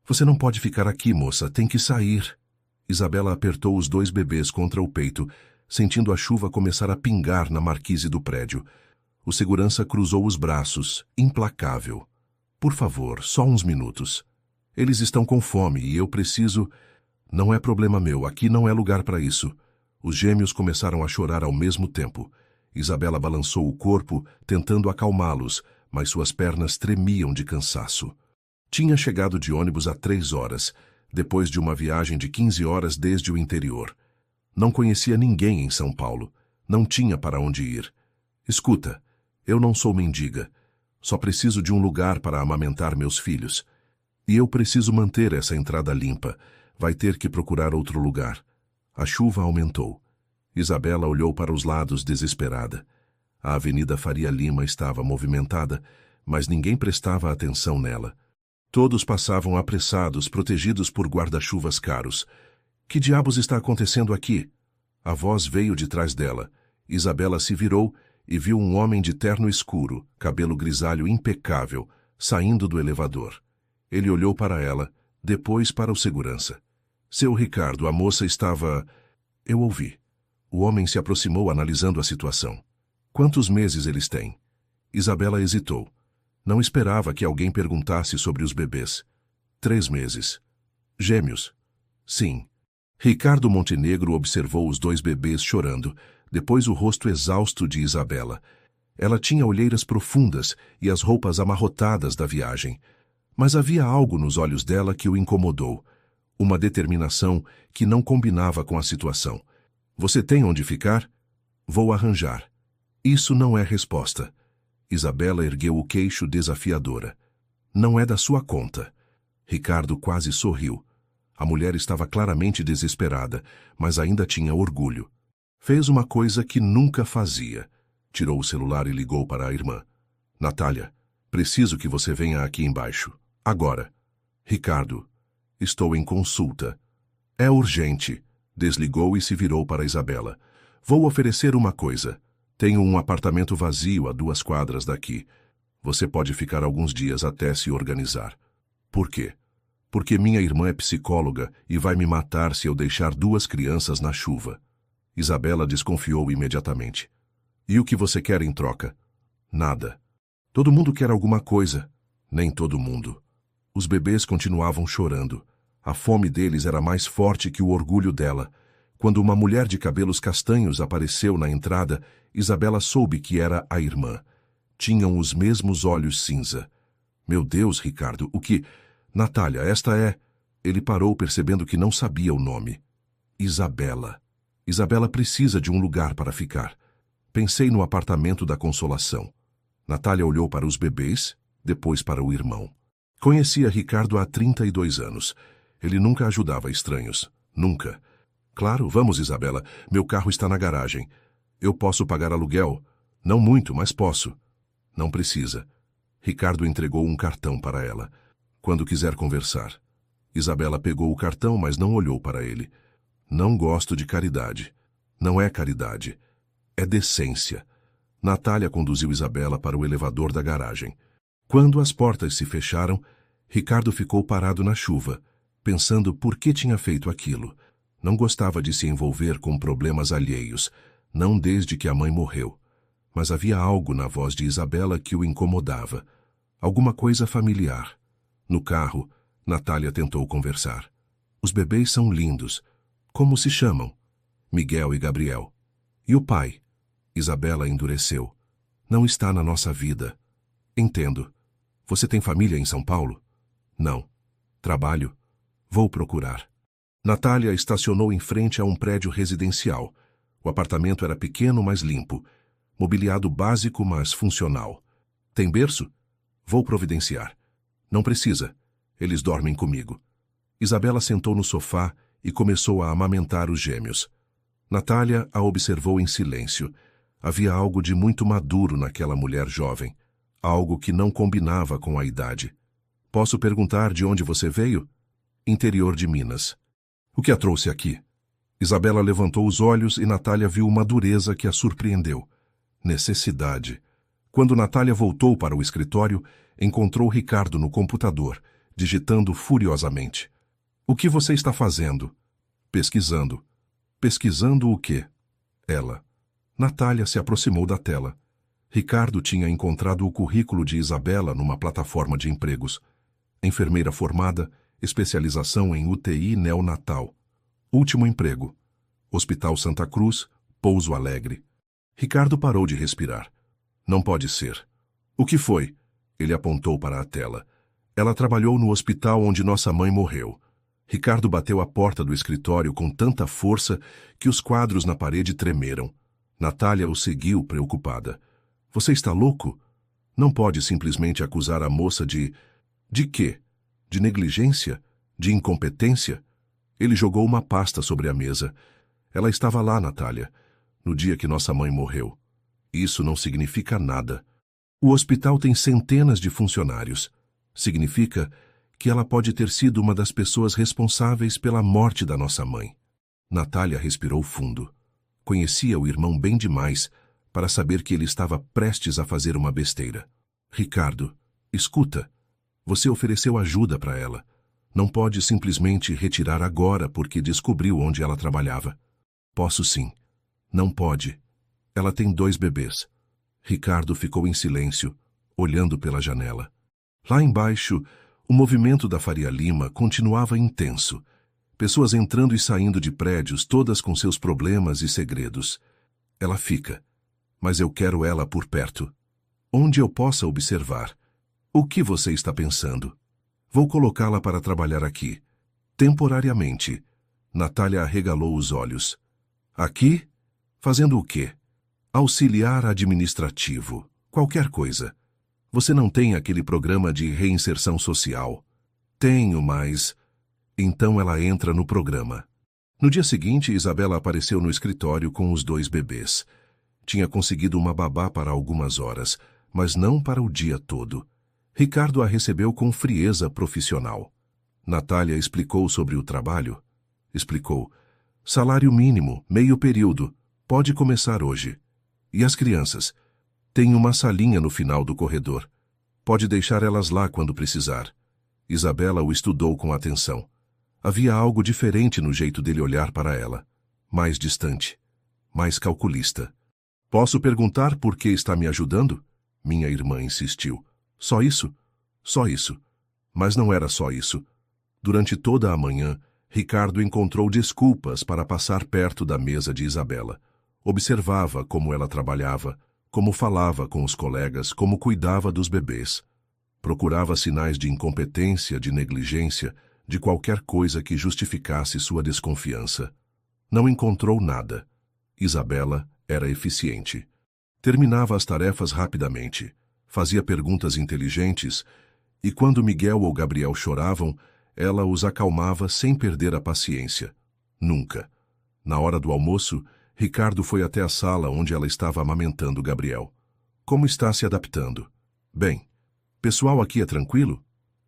Você não pode ficar aqui, moça, tem que sair. Isabela apertou os 2 bebês contra o peito, sentindo a chuva começar a pingar na marquise do prédio. O segurança cruzou os braços, implacável. Por favor, só uns minutos. Eles estão com fome e eu preciso... Não é problema meu, aqui não é lugar para isso. Os gêmeos começaram a chorar ao mesmo tempo. Isabela balançou o corpo, tentando acalmá-los, mas suas pernas tremiam de cansaço. Tinha chegado de ônibus há 3 horas, depois de uma viagem de 15 horas desde o interior. Não conhecia ninguém em São Paulo. Não tinha para onde ir. Escuta, eu não sou mendiga. Só preciso de um lugar para amamentar meus filhos. E eu preciso manter essa entrada limpa. Vai ter que procurar outro lugar. A chuva aumentou. Isabela olhou para os lados desesperada. A Avenida Faria Lima estava movimentada, mas ninguém prestava atenção nela. Todos passavam apressados, protegidos por guarda-chuvas caros. Que diabos está acontecendo aqui? A voz veio de trás dela. Isabela se virou e viu um homem de terno escuro, cabelo grisalho impecável, saindo do elevador. Ele olhou para ela, depois para o segurança. Seu Ricardo, a moça estava... Eu ouvi. O homem se aproximou analisando a situação. Quantos meses eles têm? Isabela hesitou. Não esperava que alguém perguntasse sobre os bebês. 3 meses. Gêmeos? Sim. Ricardo Montenegro observou os 2 bebês chorando, depois o rosto exausto de Isabela. Ela tinha olheiras profundas e as roupas amarrotadas da viagem. Mas havia algo nos olhos dela que o incomodou. Uma determinação que não combinava com a situação. Você tem onde ficar? Vou arranjar. Isso não é resposta. Isabela ergueu o queixo desafiadora. Não é da sua conta. Ricardo quase sorriu. A mulher estava claramente desesperada, mas ainda tinha orgulho. Fez uma coisa que nunca fazia. Tirou o celular e ligou para a irmã. Natália, preciso que você venha aqui embaixo. Agora. Ricardo, estou em consulta. É urgente. Desligou e se virou para Isabela. Vou oferecer uma coisa. Tenho um apartamento vazio a 2 quadras daqui. Você pode ficar alguns dias até se organizar. Por quê? Porque minha irmã é psicóloga e vai me matar se eu deixar 2 crianças na chuva. Isabela desconfiou imediatamente. E o que você quer em troca? Nada. Todo mundo quer alguma coisa. Nem todo mundo. Os bebês continuavam chorando. A fome deles era mais forte que o orgulho dela. Quando uma mulher de cabelos castanhos apareceu na entrada, Isabela soube que era a irmã. Tinham os mesmos olhos cinza. Meu Deus, Ricardo, o que... Natália, esta é... Ele parou percebendo que não sabia o nome. Isabela. Isabela precisa de um lugar para ficar. Pensei no apartamento da Consolação. Natália olhou para os bebês, depois para o irmão. Conhecia Ricardo há 32 anos. Ele nunca ajudava estranhos. Nunca. Claro, vamos, Isabela. Meu carro está na garagem. Eu posso pagar aluguel. Não muito, mas posso. Não precisa. Ricardo entregou um cartão para ela. Quando quiser conversar. Isabela pegou o cartão, mas não olhou para ele. Não gosto de caridade. Não é caridade. É decência. Natália conduziu Isabela para o elevador da garagem. Quando as portas se fecharam, Ricardo ficou parado na chuva, pensando por que tinha feito aquilo. Não gostava de se envolver com problemas alheios, não desde que a mãe morreu. Mas havia algo na voz de Isabela que o incomodava. Alguma coisa familiar. No carro, Natália tentou conversar. Os bebês são lindos. Como se chamam? Miguel e Gabriel. E o pai? Isabela endureceu. Não está na nossa vida. Entendo. Você tem família em São Paulo? Não. Trabalho? Vou procurar. Natália estacionou em frente a um prédio residencial. O apartamento era pequeno, mas limpo. Mobiliado básico, mas funcional. Tem berço? Vou providenciar. Não precisa. Eles dormem comigo. Isabela sentou no sofá e começou a amamentar os gêmeos. Natália a observou em silêncio. Havia algo de muito maduro naquela mulher jovem. Algo que não combinava com a idade. Posso perguntar de onde você veio? Interior de Minas. O que a trouxe aqui? Isabela levantou os olhos e Natália viu uma dureza que a surpreendeu. Necessidade. Quando Natália voltou para o escritório, encontrou Ricardo no computador, digitando furiosamente. O que você está fazendo? Pesquisando. Pesquisando o quê? Ela. Natália se aproximou da tela. Ricardo tinha encontrado o currículo de Isabela numa plataforma de empregos. Enfermeira formada, especialização em UTI neonatal. Último emprego. Hospital Santa Cruz, Pouso Alegre. Ricardo parou de respirar. Não pode ser. O que foi? Ele apontou para a tela. Ela trabalhou no hospital onde nossa mãe morreu. Ricardo bateu a porta do escritório com tanta força que os quadros na parede tremeram. Natália o seguiu, preocupada. Você está louco? Não pode simplesmente acusar a moça de... De quê? De negligência? De incompetência? Ele jogou uma pasta sobre a mesa. Ela estava lá, Natália, no dia que nossa mãe morreu. Isso não significa nada. O hospital tem centenas de funcionários. Significa que ela pode ter sido uma das pessoas responsáveis pela morte da nossa mãe. Natália respirou fundo. Conhecia o irmão bem demais para saber que ele estava prestes a fazer uma besteira. Ricardo, escuta. Você ofereceu ajuda para ela. Não pode simplesmente retirar agora porque descobriu onde ela trabalhava. Posso sim. Não pode. Ela tem 2 bebês. Ricardo ficou em silêncio, olhando pela janela. Lá embaixo, o movimento da Faria Lima continuava intenso. Pessoas entrando e saindo de prédios, todas com seus problemas e segredos. Ela fica. Mas eu quero ela por perto. Onde eu possa observar. O que você está pensando? Vou colocá-la para trabalhar aqui. Temporariamente. Natália arregalou os olhos. Aqui? Fazendo o quê? Auxiliar administrativo. Qualquer coisa. Você não tem aquele programa de reinserção social? Tenho, mas... Então ela entra no programa. No dia seguinte, Isabela apareceu no escritório com os 2 bebês. Tinha conseguido uma babá para algumas horas, mas não para o dia todo. Ricardo a recebeu com frieza profissional. Natália explicou sobre o trabalho. Explicou. Salário mínimo, meio período. Pode começar hoje. E as crianças? Tem uma salinha no final do corredor. Pode deixar elas lá quando precisar. Isabela o estudou com atenção. Havia algo diferente no jeito dele olhar para ela. Mais distante. Mais calculista. Posso perguntar por que está me ajudando? Minha irmã insistiu. Só isso? Só isso. Mas não era só isso. Durante toda a manhã, Ricardo encontrou desculpas para passar perto da mesa de Isabela. Observava como ela trabalhava, como falava com os colegas, como cuidava dos bebês. Procurava sinais de incompetência, de negligência, de qualquer coisa que justificasse sua desconfiança. Não encontrou nada. Isabela era eficiente. Terminava as tarefas rapidamente, fazia perguntas inteligentes e quando Miguel ou Gabriel choravam, ela os acalmava sem perder a paciência. Nunca. Na hora do almoço, Ricardo foi até a sala onde ela estava amamentando Gabriel. Como está se adaptando? Bem. Pessoal aqui é tranquilo?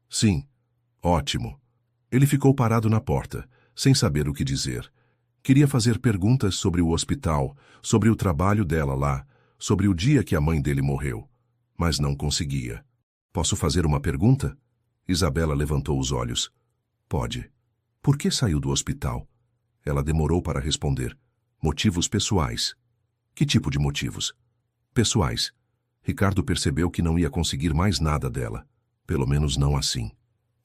Sim. Ótimo. Ele ficou parado na porta, sem saber o que dizer. Queria fazer perguntas sobre o hospital, sobre o trabalho dela lá, sobre o dia que a mãe dele morreu. Mas não conseguia. Posso fazer uma pergunta? Isabela levantou os olhos. Pode. Por que saiu do hospital? Ela demorou para responder. Motivos pessoais. Que tipo de motivos? Pessoais. Ricardo percebeu que não ia conseguir mais nada dela. Pelo menos não assim.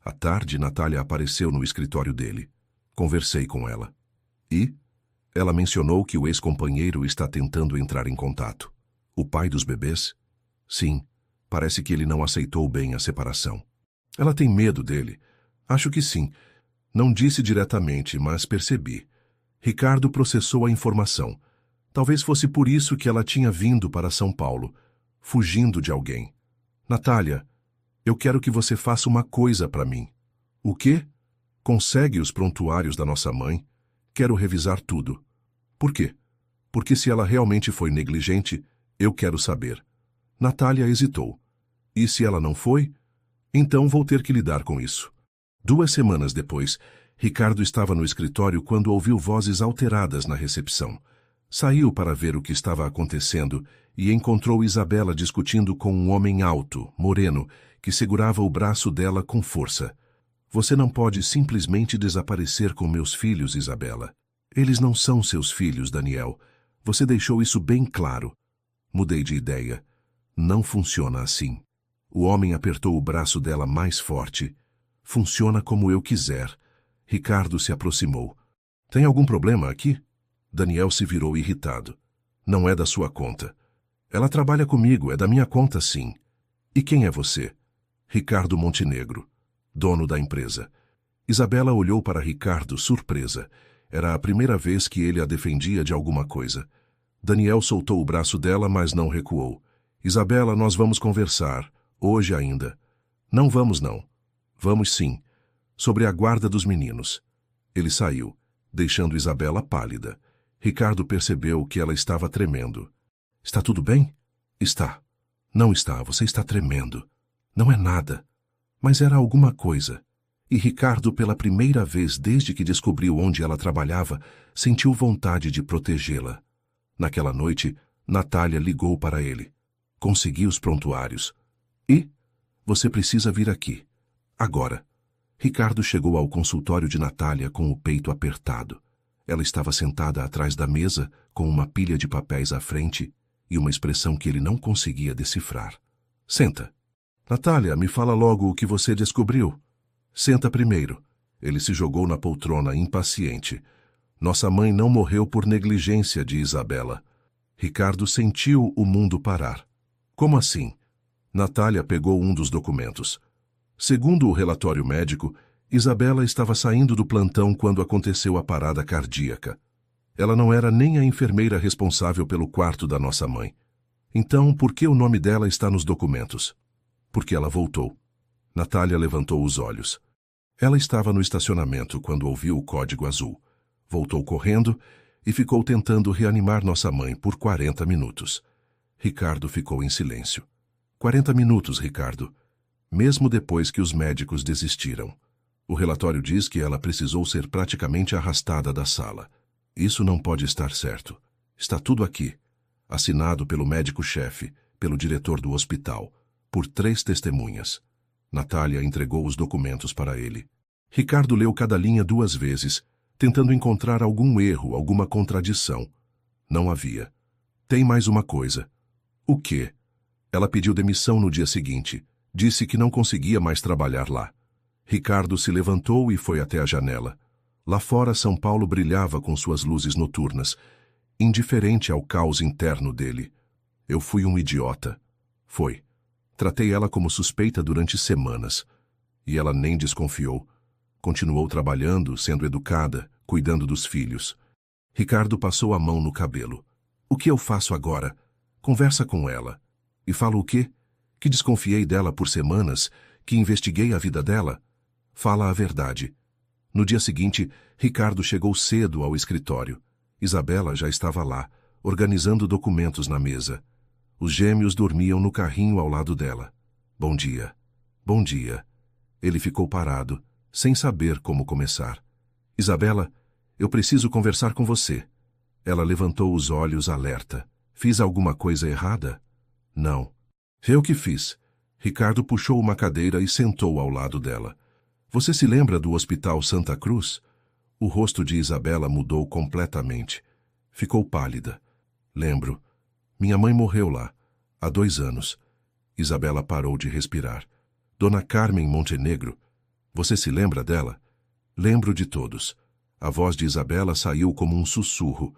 À tarde, Natália apareceu no escritório dele. Conversei com ela. E? Ela mencionou que o ex-companheiro está tentando entrar em contato. O pai dos bebês? Sim. Parece que ele não aceitou bem a separação. Ela tem medo dele. Acho que sim. Não disse diretamente, mas percebi. Ricardo processou a informação. Talvez fosse por isso que ela tinha vindo para São Paulo, fugindo de alguém. Natália, eu quero que você faça uma coisa para mim. O quê? Consegue os prontuários da nossa mãe? Quero revisar tudo. Por quê? Porque se ela realmente foi negligente, eu quero saber. Natália hesitou. E se ela não foi? Então vou ter que lidar com isso. 2 semanas depois, Ricardo estava no escritório quando ouviu vozes alteradas na recepção. Saiu para ver o que estava acontecendo e encontrou Isabela discutindo com um homem alto, moreno, que segurava o braço dela com força. Você não pode simplesmente desaparecer com meus filhos, Isabela. Eles não são seus filhos, Daniel. Você deixou isso bem claro. Mudei de ideia. Não funciona assim. O homem apertou o braço dela mais forte. Funciona como eu quiser. Ricardo se aproximou. Tem algum problema aqui? Daniel se virou irritado. Não é da sua conta. Ela trabalha comigo, é da minha conta, sim. E quem é você? Ricardo Montenegro, dono da empresa. Isabela olhou para Ricardo, surpresa. Era a primeira vez que ele a defendia de alguma coisa. Daniel soltou o braço dela, mas não recuou. Isabela, nós vamos conversar. Hoje ainda. Não vamos, não. Vamos sim. Sobre a guarda dos meninos. Ele saiu, deixando Isabela pálida. Ricardo percebeu que ela estava tremendo. Está tudo bem? Está. Não está, você está tremendo. Não é nada. Mas era alguma coisa. E Ricardo, pela primeira vez desde que descobriu onde ela trabalhava, sentiu vontade de protegê-la. Naquela noite, Natália ligou para ele. Consegui os prontuários. E? Você precisa vir aqui. Agora. Ricardo chegou ao consultório de Natália com o peito apertado. Ela estava sentada atrás da mesa, com uma pilha de papéis à frente e uma expressão que ele não conseguia decifrar. Senta. Natália, me fala logo o que você descobriu. Senta primeiro. Ele se jogou na poltrona, impaciente. Nossa mãe não morreu por negligência de Isabela. Ricardo sentiu o mundo parar. Como assim? Natália pegou um dos documentos. Segundo o relatório médico, Isabela estava saindo do plantão quando aconteceu a parada cardíaca. Ela não era nem a enfermeira responsável pelo quarto da nossa mãe. Então, por que o nome dela está nos documentos? Porque ela voltou. Natália levantou os olhos. Ela estava no estacionamento quando ouviu o código azul. Voltou correndo e ficou tentando reanimar nossa mãe por 40 minutos. Ricardo ficou em silêncio. 40 minutos, Ricardo. Mesmo depois que os médicos desistiram. O relatório diz que ela precisou ser praticamente arrastada da sala. Isso não pode estar certo. Está tudo aqui. Assinado pelo médico-chefe, pelo diretor do hospital, por 3 testemunhas. Natália entregou os documentos para ele. Ricardo leu cada linha 2 vezes, tentando encontrar algum erro, alguma contradição. Não havia. Tem mais uma coisa. O quê? Ela pediu demissão no dia seguinte. Disse que não conseguia mais trabalhar lá. Ricardo se levantou e foi até a janela. Lá fora, São Paulo brilhava com suas luzes noturnas, indiferente ao caos interno dele. Eu fui um idiota. Foi. Tratei ela como suspeita durante semanas. E ela nem desconfiou. Continuou trabalhando, sendo educada, cuidando dos filhos. Ricardo passou a mão no cabelo. O que eu faço agora? Conversa com ela. E fala o quê? Que desconfiei dela por semanas, que investiguei a vida dela? Fala a verdade. No dia seguinte, Ricardo chegou cedo ao escritório. Isabela já estava lá, organizando documentos na mesa. Os gêmeos dormiam no carrinho ao lado dela. Bom dia. Bom dia. Ele ficou parado, sem saber como começar. Isabela, eu preciso conversar com você. Ela levantou os olhos alerta. Fiz alguma coisa errada? Não. Eu que fiz. Ricardo puxou uma cadeira e sentou ao lado dela. Você se lembra do Hospital Santa Cruz? O rosto de Isabela mudou completamente. Ficou pálida. Lembro. Minha mãe morreu lá, há 2 anos. Isabela parou de respirar. Dona Carmen Montenegro. Você se lembra dela? Lembro de todos. A voz de Isabela saiu como um sussurro.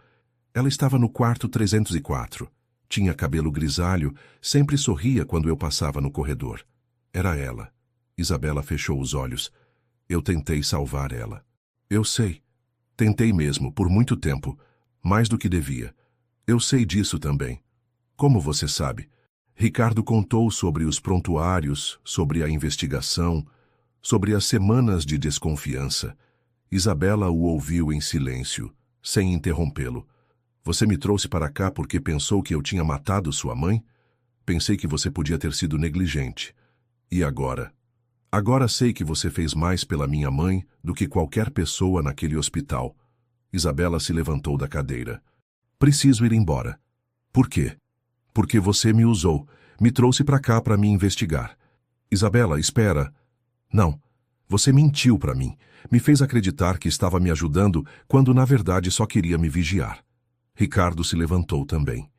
Ela estava no quarto 304. Tinha cabelo grisalho, sempre sorria quando eu passava no corredor. Era ela. Isabela fechou os olhos. Eu tentei salvar ela. Eu sei. Tentei mesmo, por muito tempo. Mais do que devia. Eu sei disso também. Como você sabe? Ricardo contou sobre os prontuários, sobre a investigação, sobre as semanas de desconfiança. Isabela o ouviu em silêncio, sem interrompê-lo. Você me trouxe para cá porque pensou que eu tinha matado sua mãe? Pensei que você podia ter sido negligente. E agora? Agora sei que você fez mais pela minha mãe do que qualquer pessoa naquele hospital. Isabela se levantou da cadeira. Preciso ir embora. Por quê? Porque você me usou, me trouxe para cá para me investigar. Isabela, espera. Não. Você mentiu para mim. Me fez acreditar que estava me ajudando quando na verdade só queria me vigiar. Ricardo se levantou também.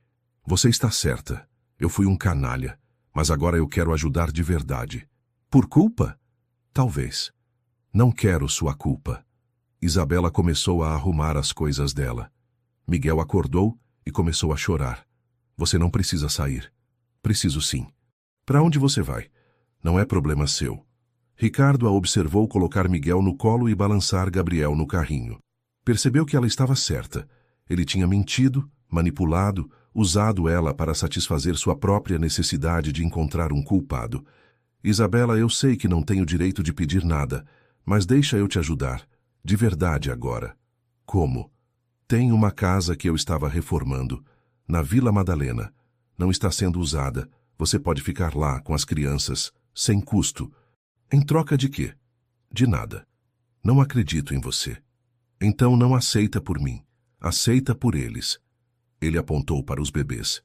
Você está certa. Eu fui um canalha, mas agora eu quero ajudar de verdade. Por culpa? Talvez. Não quero sua culpa. Isabela começou a arrumar as coisas dela. Miguel acordou e começou a chorar. Você não precisa sair. Preciso sim. Para onde você vai? Não é problema seu. Ricardo a observou colocar Miguel no colo e balançar Gabriel no carrinho. Percebeu que ela estava certa. Ele tinha mentido, manipulado, usado ela para satisfazer sua própria necessidade de encontrar um culpado. Isabela, eu sei que não tenho direito de pedir nada, mas deixa eu te ajudar. De verdade agora. Como? Tem uma casa que eu estava reformando, na Vila Madalena. Não está sendo usada. Você pode ficar lá com as crianças, sem custo. Em troca de quê? De nada. Não acredito em você. Então não aceita por mim. Aceita por eles. Ele apontou para os bebês.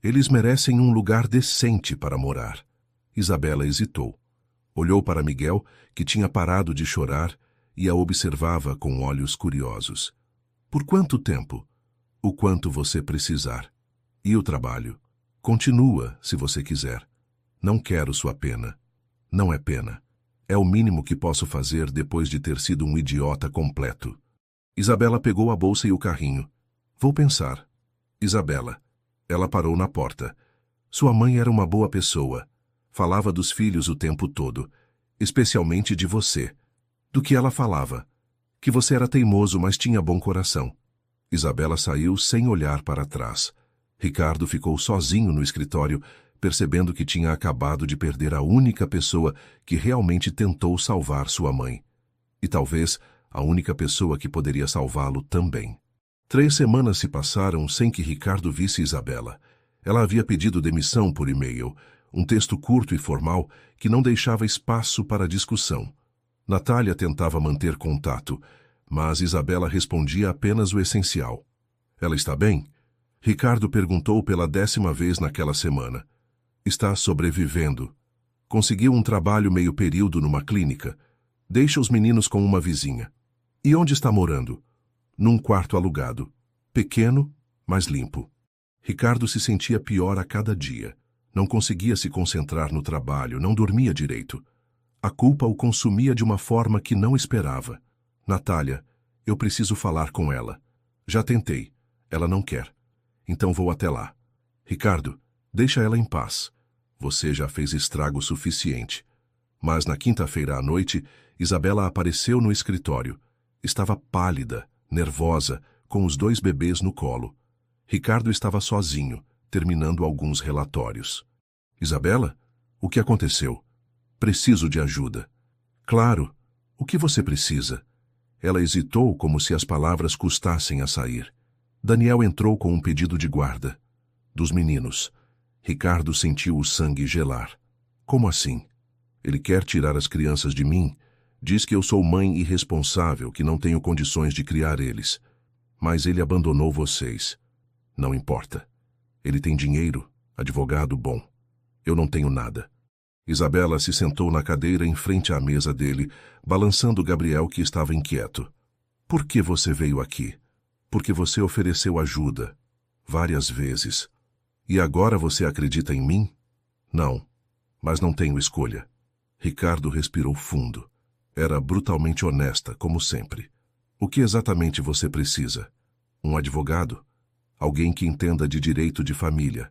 Eles merecem um lugar decente para morar. Isabela hesitou. Olhou para Miguel, que tinha parado de chorar, e a observava com olhos curiosos. Por quanto tempo? O quanto você precisar. E o trabalho? Continua, se você quiser. Não quero sua pena. Não é pena. É o mínimo que posso fazer depois de ter sido um idiota completo. Isabela pegou a bolsa e o carrinho. Vou pensar. Isabela. Ela parou na porta. Sua mãe era uma boa pessoa. Falava dos filhos o tempo todo, especialmente de você. Do que ela falava? Que você era teimoso, mas tinha bom coração. Isabela saiu sem olhar para trás. Ricardo ficou sozinho no escritório, percebendo que tinha acabado de perder a única pessoa que realmente tentou salvar sua mãe. E talvez a única pessoa que poderia salvá-lo também. 3 semanas se passaram sem que Ricardo visse Isabela. Ela havia pedido demissão por e-mail, um texto curto e formal que não deixava espaço para discussão. Natália tentava manter contato, mas Isabela respondia apenas o essencial. Ela está bem? Ricardo perguntou pela 10ª vez naquela semana. Está sobrevivendo. Conseguiu um trabalho meio período numa clínica. Deixa os meninos com uma vizinha. E onde está morando? Num quarto alugado. Pequeno, mas limpo. Ricardo se sentia pior a cada dia. Não conseguia se concentrar no trabalho, não dormia direito. A culpa o consumia de uma forma que não esperava. Natália, eu preciso falar com ela. Já tentei. Ela não quer. Então vou até lá. Ricardo, deixa ela em paz. Você já fez estrago suficiente. Mas na quinta-feira à noite, Isabela apareceu no escritório. Estava pálida, nervosa, com os 2 bebês no colo. Ricardo estava sozinho, terminando alguns relatórios. Isabela, o que aconteceu? Preciso de ajuda. Claro, o que você precisa? Ela hesitou como se as palavras custassem a sair. Daniel entrou com um pedido de guarda. Dos meninos. Ricardo sentiu o sangue gelar. Como assim? Ele quer tirar as crianças de mim? Diz que eu sou mãe irresponsável, que não tenho condições de criar eles. Mas ele abandonou vocês. Não importa. Ele tem dinheiro, advogado bom. Eu não tenho nada. Isabela se sentou na cadeira em frente à mesa dele, balançando Gabriel, que estava inquieto. Por que você veio aqui? Porque você ofereceu ajuda. Várias vezes. E agora você acredita em mim? Não. Mas não tenho escolha. Ricardo respirou fundo. Era brutalmente honesta, como sempre. O que exatamente você precisa? Um advogado? Alguém que entenda de direito de família.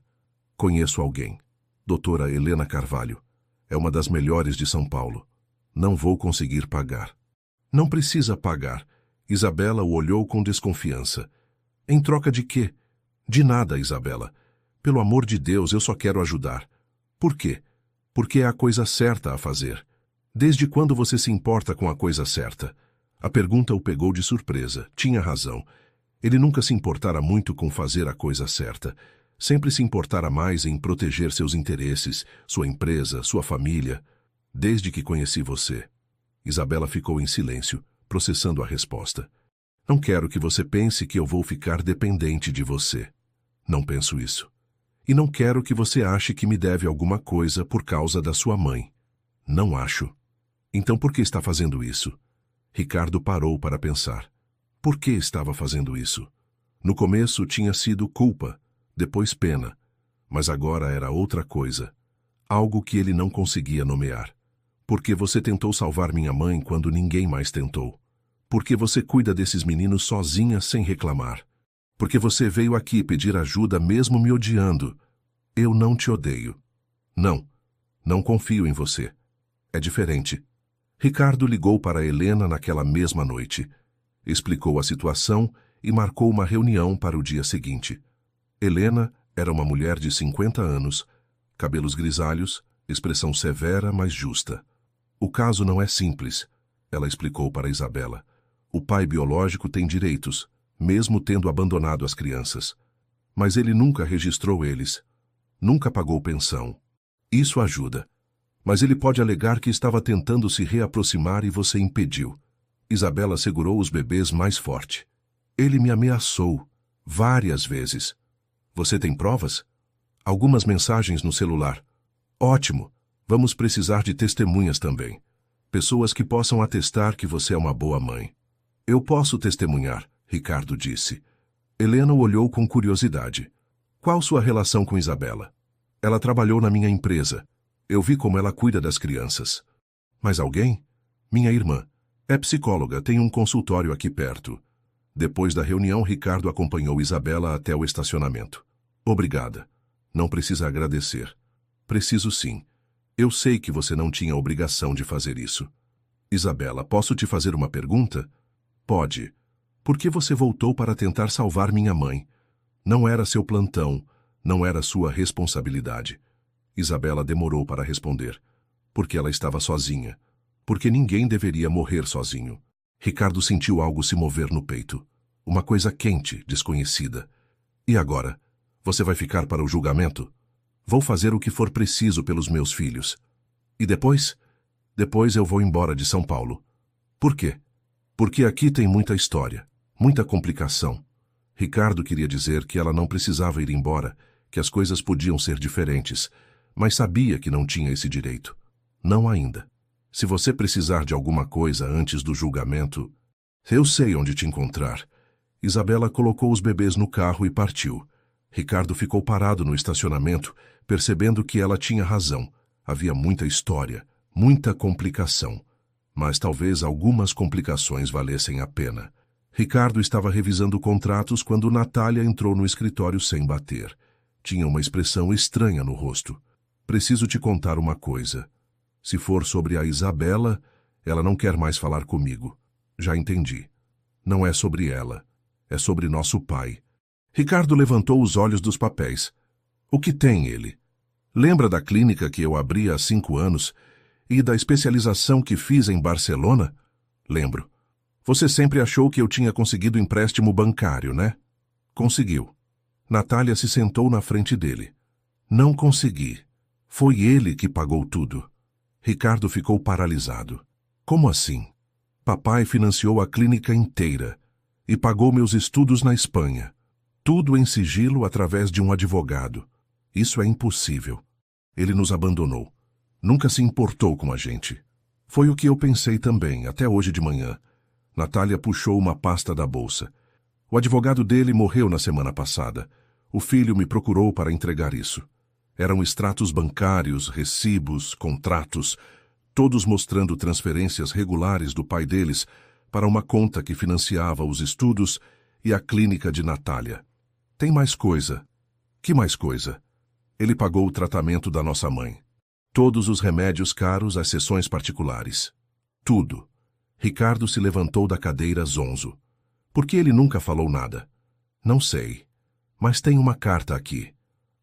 Conheço alguém. Doutora Helena Carvalho. É uma das melhores de São Paulo. Não vou conseguir pagar. Não precisa pagar. Isabela o olhou com desconfiança. Em troca de quê? De nada, Isabela. Pelo amor de Deus, eu só quero ajudar. Por quê? Porque é a coisa certa a fazer. Desde quando você se importa com a coisa certa? A pergunta o pegou de surpresa. Tinha razão. Ele nunca se importara muito com fazer a coisa certa. Sempre se importara mais em proteger seus interesses, sua empresa, sua família. Desde que conheci você. Isabela ficou em silêncio, processando a resposta. Não quero que você pense que eu vou ficar dependente de você. Não penso isso. E não quero que você ache que me deve alguma coisa por causa da sua mãe. Não acho. Então por que está fazendo isso? Ricardo parou para pensar. Por que estava fazendo isso? No começo tinha sido culpa, depois pena, mas agora era outra coisa. Algo que ele não conseguia nomear. Porque você tentou salvar minha mãe quando ninguém mais tentou. Porque você cuida desses meninos sozinha sem reclamar. Porque você veio aqui pedir ajuda mesmo me odiando. Eu não te odeio. Não, não confio em você. É diferente. Ricardo ligou para Helena naquela mesma noite. Explicou a situação e marcou uma reunião para o dia seguinte. Helena era uma mulher de 50 anos, cabelos grisalhos, expressão severa, mas justa. O caso não é simples, ela explicou para Isabela. O pai biológico tem direitos, mesmo tendo abandonado as crianças. Mas ele nunca registrou eles. Nunca pagou pensão. Isso ajuda. Mas ele pode alegar que estava tentando se reaproximar e você impediu. Isabela segurou os bebês mais forte. Ele me ameaçou, várias vezes. Você tem provas? Algumas mensagens no celular. Ótimo. Vamos precisar de testemunhas também. Pessoas que possam atestar que você é uma boa mãe. Eu posso testemunhar, Ricardo disse. Helena o olhou com curiosidade. Qual sua relação com Isabela? Ela trabalhou na minha empresa. Eu vi como ela cuida das crianças. Mais alguém? Minha irmã. É psicóloga, tem um consultório aqui perto. Depois da reunião, Ricardo acompanhou Isabela até o estacionamento. Obrigada. Não precisa agradecer. Preciso sim. Eu sei que você não tinha obrigação de fazer isso. Isabela, posso te fazer uma pergunta? Pode. Por que você voltou para tentar salvar minha mãe? Não era seu plantão, não era sua responsabilidade. Isabela demorou para responder. Porque ela estava sozinha. Porque ninguém deveria morrer sozinho. Ricardo sentiu algo se mover no peito. Uma coisa quente, desconhecida. E agora? Você vai ficar para o julgamento? Vou fazer o que for preciso pelos meus filhos. E depois? Depois eu vou embora de São Paulo. Por quê? Porque aqui tem muita história, muita complicação. Ricardo queria dizer que ela não precisava ir embora, que as coisas podiam ser diferentes, mas sabia que não tinha esse direito. Não ainda. Se você precisar de alguma coisa antes do julgamento, eu sei onde te encontrar. Isabela colocou os bebês no carro e partiu. Ricardo ficou parado no estacionamento, percebendo que ela tinha razão. Havia muita história, muita complicação. Mas talvez algumas complicações valessem a pena. Ricardo estava revisando contratos quando Natália entrou no escritório sem bater. Tinha uma expressão estranha no rosto. Preciso te contar uma coisa. Se for sobre a Isabela, ela não quer mais falar comigo. Já entendi. Não é sobre ela. É sobre nosso pai. Ricardo levantou os olhos dos papéis. O que tem ele? Lembra da clínica que eu abri há 5 anos e da especialização que fiz em Barcelona? Lembro. Você sempre achou que eu tinha conseguido empréstimo bancário, né? Conseguiu. Natália se sentou na frente dele. Não consegui. Foi ele que pagou tudo. Ricardo ficou paralisado. Como assim? Papai financiou a clínica inteira e pagou meus estudos na Espanha. Tudo em sigilo através de um advogado. Isso é impossível. Ele nos abandonou. Nunca se importou com a gente. Foi o que eu pensei também, até hoje de manhã. Natália puxou uma pasta da bolsa. O advogado dele morreu na semana passada. O filho me procurou para entregar isso. Eram extratos bancários, recibos, contratos, todos mostrando transferências regulares do pai deles para uma conta que financiava os estudos e a clínica de Natália. Tem mais coisa. Que mais coisa? Ele pagou o tratamento da nossa mãe. Todos os remédios caros às sessões particulares. Tudo. Ricardo se levantou da cadeira zonzo. Por que ele nunca falou nada? Não sei. Mas tem uma carta aqui.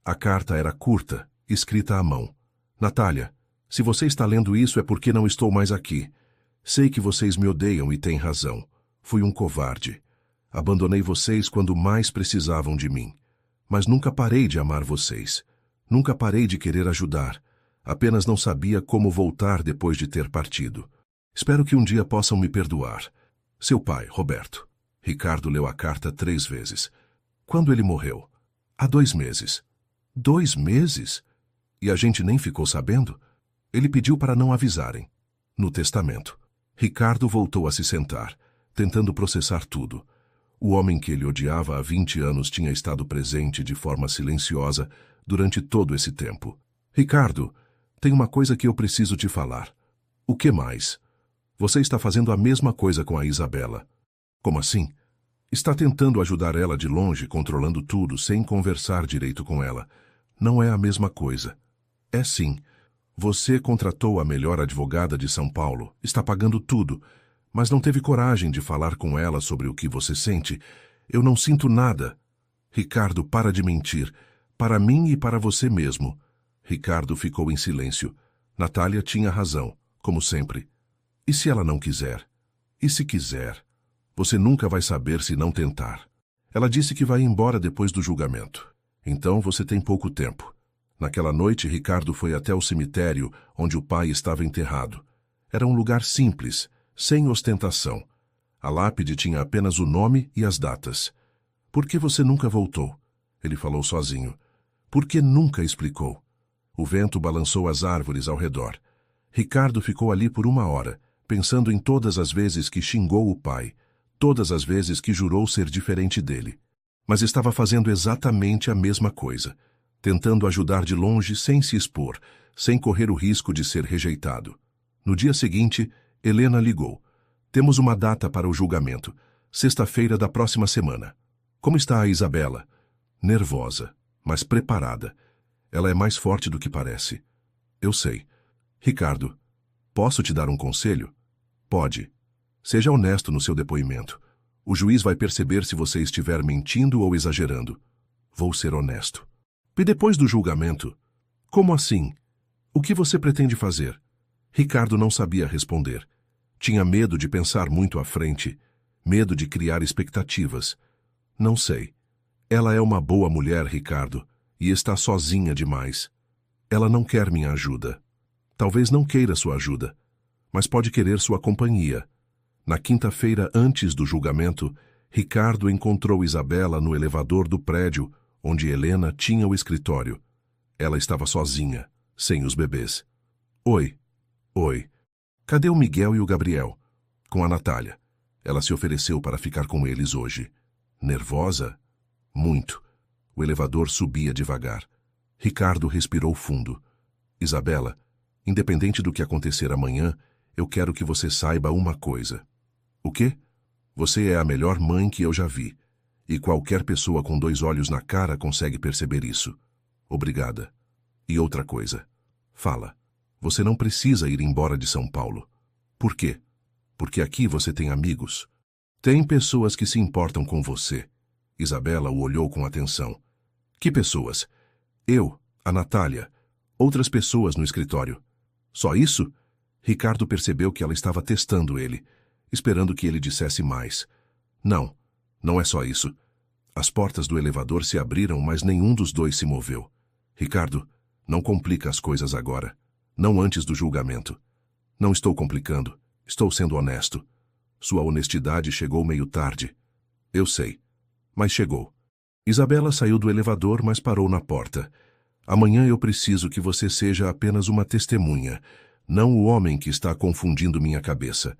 A carta era curta, escrita à mão. Natália, se você está lendo isso é porque não estou mais aqui. Sei que vocês me odeiam e têm razão. Fui um covarde. Abandonei vocês quando mais precisavam de mim. Mas nunca parei de amar vocês. Nunca parei de querer ajudar. Apenas não sabia como voltar depois de ter partido. Espero que um dia possam me perdoar. Seu pai, Roberto. Ricardo leu a carta 3 vezes. Quando ele morreu? Há 2 meses. 2 meses? E a gente nem ficou sabendo? Ele pediu para não avisarem. No testamento. Ricardo voltou a se sentar, tentando processar tudo. O homem que ele odiava há 20 anos tinha estado presente de forma silenciosa durante todo esse tempo. Ricardo, tem uma coisa que eu preciso te falar. O que mais? Você está fazendo a mesma coisa com a Isabela. Como assim? Está tentando ajudar ela de longe, controlando tudo, sem conversar direito com ela. Não é a mesma coisa. É sim. Você contratou a melhor advogada de São Paulo, está pagando tudo, mas não teve coragem de falar com ela sobre o que você sente. Eu não sinto nada. Ricardo, para de mentir. Para mim e para você mesmo. Ricardo ficou em silêncio. Natália tinha razão, como sempre. E se ela não quiser? E se quiser? Você nunca vai saber se não tentar. Ela disse que vai embora depois do julgamento. Então você tem pouco tempo. Naquela noite, Ricardo foi até o cemitério onde o pai estava enterrado. Era um lugar simples, sem ostentação. A lápide tinha apenas o nome e as datas. Por que você nunca voltou? Ele falou sozinho. Por que nunca explicou? O vento balançou as árvores ao redor. Ricardo ficou ali por 1 hora, pensando em todas as vezes que xingou o pai, todas as vezes que jurou ser diferente dele. Mas estava fazendo exatamente a mesma coisa, tentando ajudar de longe sem se expor, sem correr o risco de ser rejeitado. No dia seguinte, Helena ligou. Temos uma data para o julgamento, sexta-feira da próxima semana. Como está a Isabela? Nervosa, mas preparada. Ela é mais forte do que parece. Eu sei. Ricardo, posso te dar um conselho? Pode. Seja honesto no seu depoimento. O juiz vai perceber se você estiver mentindo ou exagerando. Vou ser honesto. E depois do julgamento? Como assim? O que você pretende fazer? Ricardo não sabia responder. Tinha medo de pensar muito à frente, medo de criar expectativas. Não sei. Ela é uma boa mulher, Ricardo, e está sozinha demais. Ela não quer minha ajuda. Talvez não queira sua ajuda, mas pode querer sua companhia. Na quinta-feira antes do julgamento, Ricardo encontrou Isabela no elevador do prédio onde Helena tinha o escritório. Ela estava sozinha, sem os bebês. Oi. Oi. Cadê o Miguel e o Gabriel? Com a Natália. Ela se ofereceu para ficar com eles hoje. Nervosa? Muito. O elevador subia devagar. Ricardo respirou fundo. Isabela, independente do que acontecer amanhã, eu quero que você saiba uma coisa. O quê? Você é a melhor mãe que eu já vi. E qualquer pessoa com 2 olhos na cara consegue perceber isso. Obrigada. E outra coisa. Fala. Você não precisa ir embora de São Paulo. Por quê? Porque aqui você tem amigos. Tem pessoas que se importam com você. Isabela o olhou com atenção. Que pessoas? Eu, a Natália, outras pessoas no escritório. Só isso? Ricardo percebeu que ela estava testando ele, esperando que ele dissesse mais. Não, não é só isso. As portas do elevador se abriram, mas nenhum dos dois se moveu. Ricardo, não complica as coisas agora. Não antes do julgamento. Não estou complicando. Estou sendo honesto. Sua honestidade chegou meio tarde. Eu sei. Mas chegou. Isabela saiu do elevador, mas parou na porta. Amanhã eu preciso que você seja apenas uma testemunha, não o homem que está confundindo minha cabeça.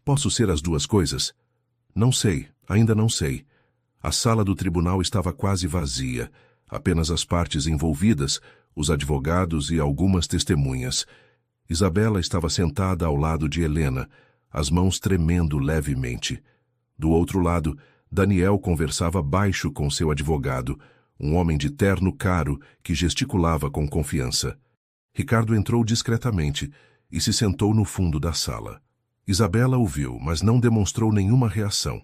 Posso ser as duas coisas? Não sei, ainda não sei. A sala do tribunal estava quase vazia, apenas as partes envolvidas, os advogados e algumas testemunhas. Isabela estava sentada ao lado de Helena, as mãos tremendo levemente. Do outro lado, Daniel conversava baixo com seu advogado, um homem de terno caro que gesticulava com confiança. Ricardo entrou discretamente e se sentou no fundo da sala. Isabela o viu, mas não demonstrou nenhuma reação.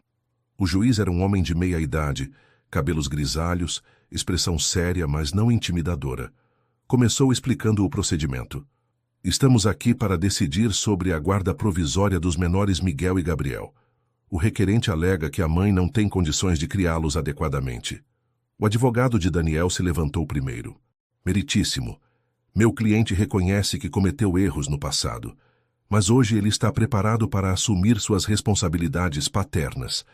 O juiz era um homem de meia idade, cabelos grisalhos, expressão séria, mas não intimidadora. Começou explicando o procedimento. Estamos aqui para decidir sobre a guarda provisória dos menores Miguel e Gabriel. O requerente alega que a mãe não tem condições de criá-los adequadamente. O advogado de Daniel se levantou primeiro. Meritíssimo. Meu cliente reconhece que cometeu erros no passado, mas hoje ele está preparado para assumir suas responsabilidades paternas.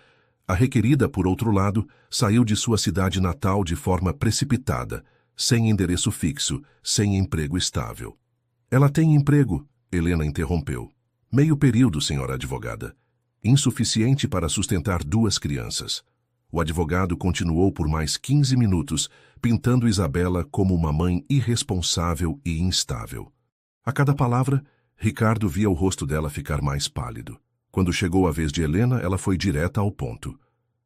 A requerida, por outro lado, saiu de sua cidade natal de forma precipitada, sem endereço fixo, sem emprego estável. Ela tem emprego, Helena interrompeu. Meio período, senhora advogada. Insuficiente para sustentar 2 crianças. O advogado continuou por mais 15 minutos, pintando Isabela como uma mãe irresponsável e instável. A cada palavra, Ricardo via o rosto dela ficar mais pálido. Quando chegou a vez de Helena, ela foi direta ao ponto.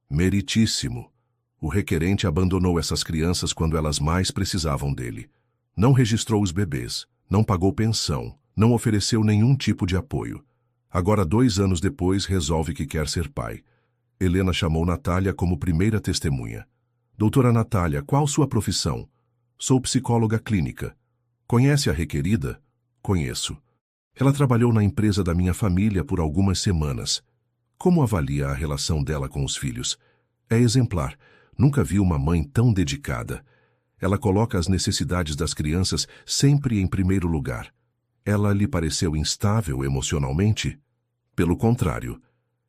Meritíssimo. O requerente abandonou essas crianças quando elas mais precisavam dele. Não registrou os bebês, não pagou pensão, não ofereceu nenhum tipo de apoio. Agora, 2 anos depois, resolve que quer ser pai. Helena chamou Natália como primeira testemunha. Doutora Natália, qual sua profissão? Sou psicóloga clínica. Conhece a requerida? Conheço. Ela trabalhou na empresa da minha família por algumas semanas. Como avalia a relação dela com os filhos? É exemplar. Nunca vi uma mãe tão dedicada. Ela coloca as necessidades das crianças sempre em primeiro lugar. Ela lhe pareceu instável emocionalmente? Pelo contrário,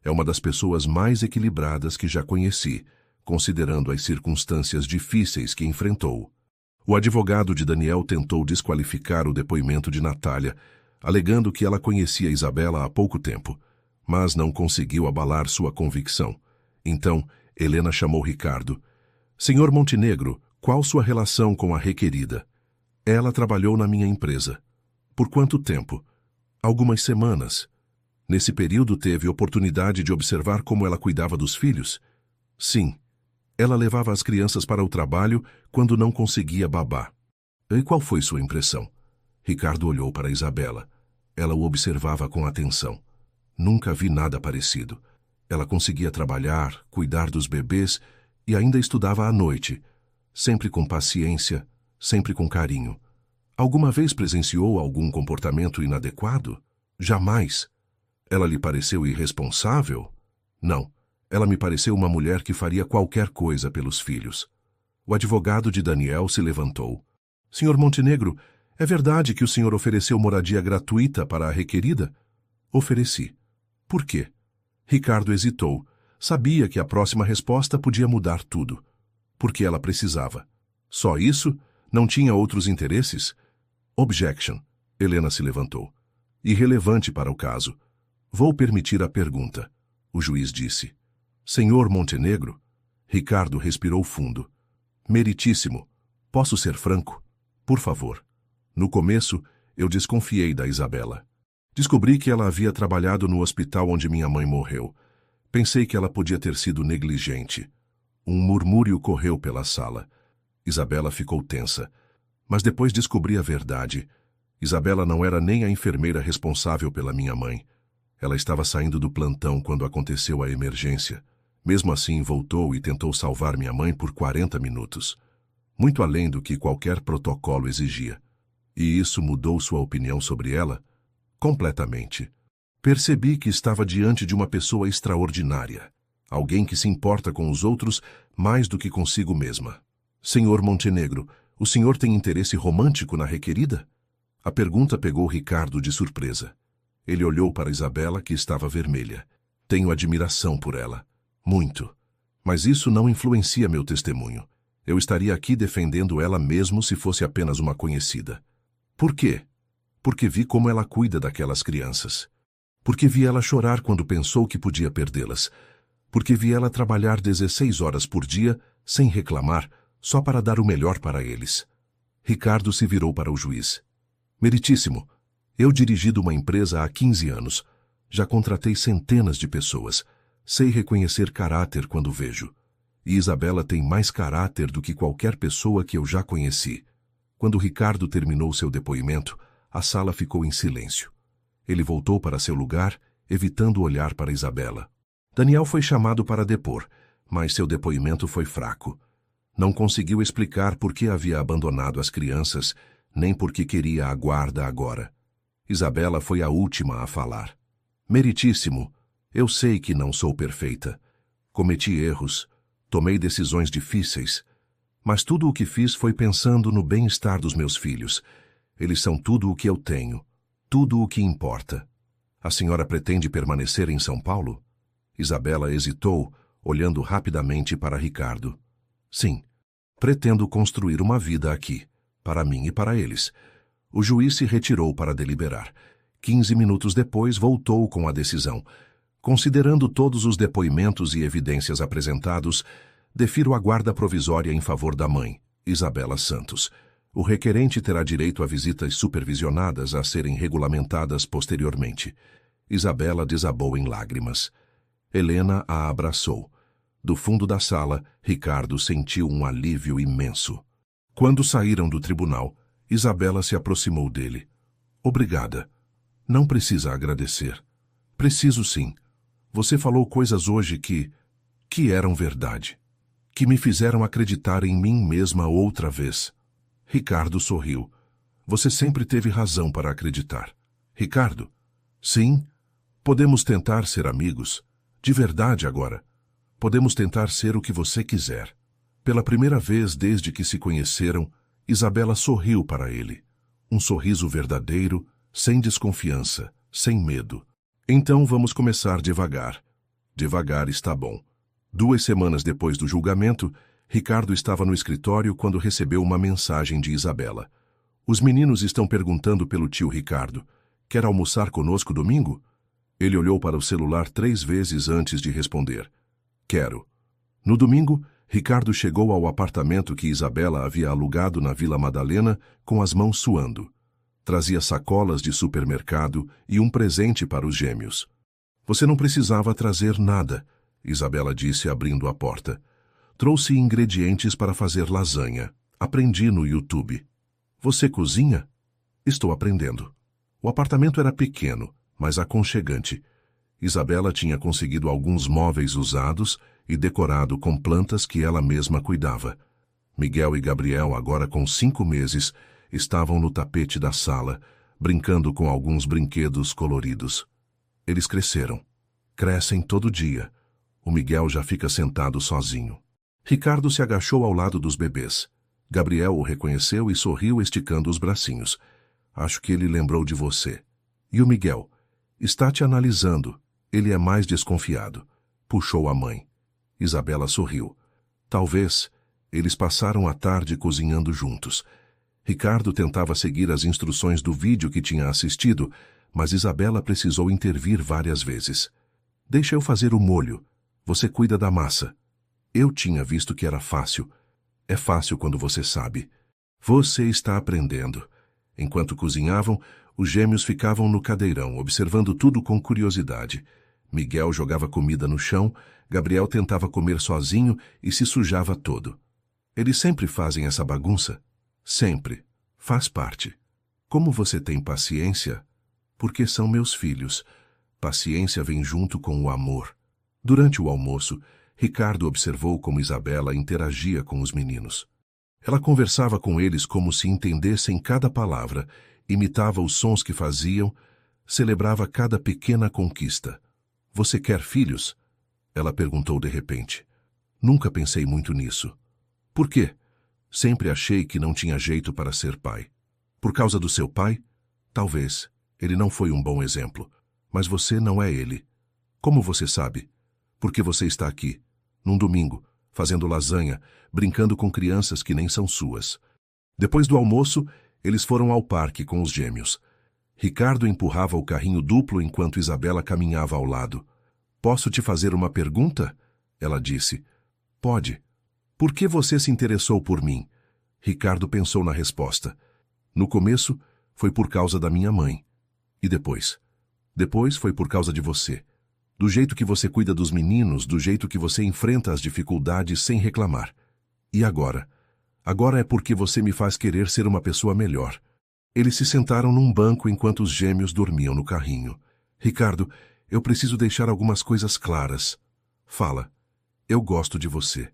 é uma das pessoas mais equilibradas que já conheci, considerando as circunstâncias difíceis que enfrentou. O advogado de Daniel tentou desqualificar o depoimento de Natália, alegando que ela conhecia Isabela há pouco tempo, mas não conseguiu abalar sua convicção. Então, Helena chamou Ricardo. Senhor Montenegro, qual sua relação com a requerida? Ela trabalhou na minha empresa. Por quanto tempo? Algumas semanas. Nesse período teve oportunidade de observar como ela cuidava dos filhos? Sim. Ela levava as crianças para o trabalho quando não conseguia babar. E qual foi sua impressão? Ricardo olhou para Isabela. Ela o observava com atenção. Nunca vi nada parecido. Ela conseguia trabalhar, cuidar dos bebês e ainda estudava à noite, sempre com paciência, sempre com carinho. Alguma vez presenciou algum comportamento inadequado? Jamais. Ela lhe pareceu irresponsável? Não. Ela me pareceu uma mulher que faria qualquer coisa pelos filhos. O advogado de Daniel se levantou. Senhor Montenegro, é verdade que o senhor ofereceu moradia gratuita para a requerida? Ofereci. Por quê? Ricardo hesitou. Sabia que a próxima resposta podia mudar tudo. Porque ela precisava. Só isso? Não tinha outros interesses? Objection. Helena se levantou. Irrelevante para o caso. Vou permitir a pergunta. O juiz disse. Senhor Montenegro? Ricardo respirou fundo. Meritíssimo. Posso ser franco? Por favor. No começo, eu desconfiei da Isabela. Descobri que ela havia trabalhado no hospital onde minha mãe morreu. Pensei que ela podia ter sido negligente. Um murmúrio correu pela sala. Isabela ficou tensa. Mas depois descobri a verdade. Isabela não era nem a enfermeira responsável pela minha mãe. Ela estava saindo do plantão quando aconteceu a emergência. Mesmo assim, voltou e tentou salvar minha mãe por 40 minutos. Muito além do que qualquer protocolo exigia. E isso mudou sua opinião sobre ela? Completamente. Percebi que estava diante de uma pessoa extraordinária. Alguém que se importa com os outros mais do que consigo mesma. Senhor Montenegro, o senhor tem interesse romântico na requerida? A pergunta pegou Ricardo de surpresa. Ele olhou para Isabela, que estava vermelha. Tenho admiração por ela. Muito. Mas isso não influencia meu testemunho. Eu estaria aqui defendendo ela mesmo se fosse apenas uma conhecida. Por quê? Porque vi como ela cuida daquelas crianças. Porque vi ela chorar quando pensou que podia perdê-las. Porque vi ela trabalhar 16 horas por dia, sem reclamar, só para dar o melhor para eles. Ricardo se virou para o juiz. Meritíssimo, eu dirigido uma empresa há 15 anos. Já contratei centenas de pessoas. Sei reconhecer caráter quando vejo. E Isabela tem mais caráter do que qualquer pessoa que eu já conheci. Quando Ricardo terminou seu depoimento, a sala ficou em silêncio. Ele voltou para seu lugar, evitando olhar para Isabela. Daniel foi chamado para depor, mas seu depoimento foi fraco. Não conseguiu explicar por que havia abandonado as crianças, nem por que queria a guarda agora. Isabela foi a última a falar. Meritíssimo, eu sei que não sou perfeita. Cometi erros, tomei decisões difíceis, mas tudo o que fiz foi pensando no bem-estar dos meus filhos. Eles são tudo o que eu tenho, tudo o que importa. A senhora pretende permanecer em São Paulo? Isabela hesitou, olhando rapidamente para Ricardo. Sim, pretendo construir uma vida aqui, para mim e para eles. O juiz se retirou para deliberar. 15 minutos depois, voltou com a decisão. Considerando todos os depoimentos e evidências apresentados, defiro a guarda provisória em favor da mãe, Isabela Santos. O requerente terá direito a visitas supervisionadas a serem regulamentadas posteriormente. Isabela desabou em lágrimas. Helena a abraçou. Do fundo da sala, Ricardo sentiu um alívio imenso. Quando saíram do tribunal, Isabela se aproximou dele. Obrigada. Não precisa agradecer. Preciso sim. Você falou coisas hoje que eram verdade. Que me fizeram acreditar em mim mesma outra vez. Ricardo sorriu. Você sempre teve razão para acreditar. Ricardo? Sim. Podemos tentar ser amigos. De verdade agora. Podemos tentar ser o que você quiser. Pela primeira vez desde que se conheceram, Isabela sorriu para ele. Um sorriso verdadeiro, sem desconfiança, sem medo. Então vamos começar devagar. Devagar está bom. 2 semanas depois do julgamento, Ricardo estava no escritório quando recebeu uma mensagem de Isabela. Os meninos estão perguntando pelo tio Ricardo. Quer almoçar conosco domingo? Ele olhou para o celular 3 vezes antes de responder. Quero. No domingo, Ricardo chegou ao apartamento que Isabela havia alugado na Vila Madalena com as mãos suando. Trazia sacolas de supermercado e um presente para os gêmeos. Você não precisava trazer nada, Isabela disse abrindo a porta. Trouxe ingredientes para fazer lasanha. Aprendi no YouTube. Você cozinha? Estou aprendendo. O apartamento era pequeno, mas aconchegante. Isabela tinha conseguido alguns móveis usados e decorado com plantas que ela mesma cuidava. Miguel e Gabriel, agora com 5 meses, estavam no tapete da sala, brincando com alguns brinquedos coloridos. Eles cresceram. Crescem todo dia. O Miguel já fica sentado sozinho. Ricardo se agachou ao lado dos bebês. Gabriel o reconheceu e sorriu esticando os bracinhos. Acho que ele lembrou de você. E o Miguel? Está te analisando. Ele é mais desconfiado. Puxou a mãe. Isabela sorriu. Talvez. Eles passaram a tarde cozinhando juntos. Ricardo tentava seguir as instruções do vídeo que tinha assistido, mas Isabela precisou intervir várias vezes. Deixa eu fazer o molho. Você cuida da massa. Eu tinha visto que era fácil. É fácil quando você sabe. Você está aprendendo. Enquanto cozinhavam, os gêmeos ficavam no cadeirão, observando tudo com curiosidade. Miguel jogava comida no chão, Gabriel tentava comer sozinho e se sujava todo. Eles sempre fazem essa bagunça? Sempre. Faz parte. Como você tem paciência? Porque são meus filhos. Paciência vem junto com o amor. Durante o almoço, Ricardo observou como Isabela interagia com os meninos. Ela conversava com eles como se entendessem cada palavra, imitava os sons que faziam, celebrava cada pequena conquista. Você quer filhos? Ela perguntou de repente. Nunca pensei muito nisso. Por quê? Sempre achei que não tinha jeito para ser pai. Por causa do seu pai? Talvez. Ele não foi um bom exemplo. Mas você não é ele. Como você sabe? Porque você está aqui, num domingo, fazendo lasanha, brincando com crianças que nem são suas. Depois do almoço, eles foram ao parque com os gêmeos. Ricardo empurrava o carrinho duplo enquanto Isabela caminhava ao lado. Posso te fazer uma pergunta? Ela disse. Pode. Por que você se interessou por mim? Ricardo pensou na resposta. No começo, foi por causa da minha mãe. E depois? Depois foi por causa de você. Do jeito que você cuida dos meninos, do jeito que você enfrenta as dificuldades sem reclamar. E agora? Agora é porque você me faz querer ser uma pessoa melhor. Eles se sentaram num banco enquanto os gêmeos dormiam no carrinho. Ricardo, eu preciso deixar algumas coisas claras. Fala. Eu gosto de você.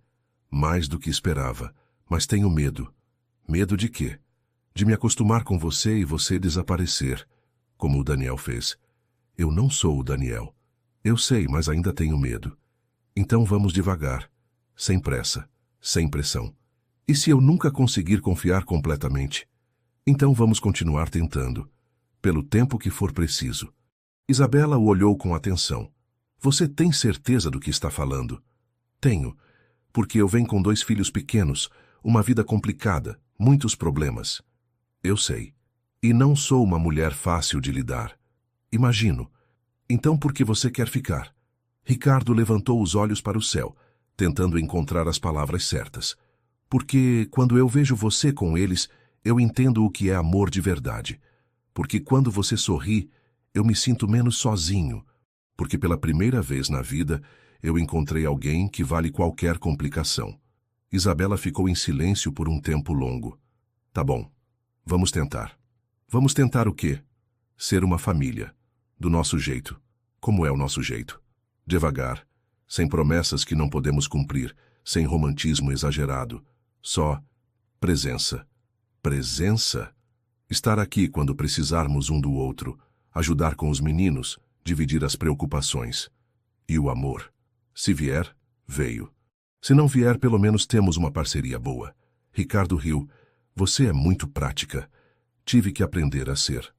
Mais do que esperava. Mas tenho medo. Medo de quê? De me acostumar com você e você desaparecer. Como o Daniel fez. Eu não sou o Daniel. Eu sei, mas ainda tenho medo. Então vamos devagar. Sem pressa. Sem pressão. E se eu nunca conseguir confiar completamente? Então vamos continuar tentando. Pelo tempo que for preciso. Isabela o olhou com atenção. Você tem certeza do que está falando? Tenho. Porque eu venho com 2 filhos pequenos, uma vida complicada, muitos problemas. Eu sei. E não sou uma mulher fácil de lidar. Imagino. Então por que você quer ficar? Ricardo levantou os olhos para o céu, tentando encontrar as palavras certas. Porque quando eu vejo você com eles, eu entendo o que é amor de verdade. Porque quando você sorri, eu me sinto menos sozinho. Porque pela primeira vez na vida, eu encontrei alguém que vale qualquer complicação. Isabela ficou em silêncio por um tempo longo. Tá bom. Vamos tentar. Vamos tentar o quê? Ser uma família. Do nosso jeito. Como é o nosso jeito? Devagar. Sem promessas que não podemos cumprir. Sem romantismo exagerado. Só presença. Presença? Estar aqui quando precisarmos um do outro. Ajudar com os meninos. Dividir as preocupações. E o amor. Se vier, veio. Se não vier, pelo menos temos uma parceria boa. Ricardo riu. Você é muito prática. Tive que aprender a ser.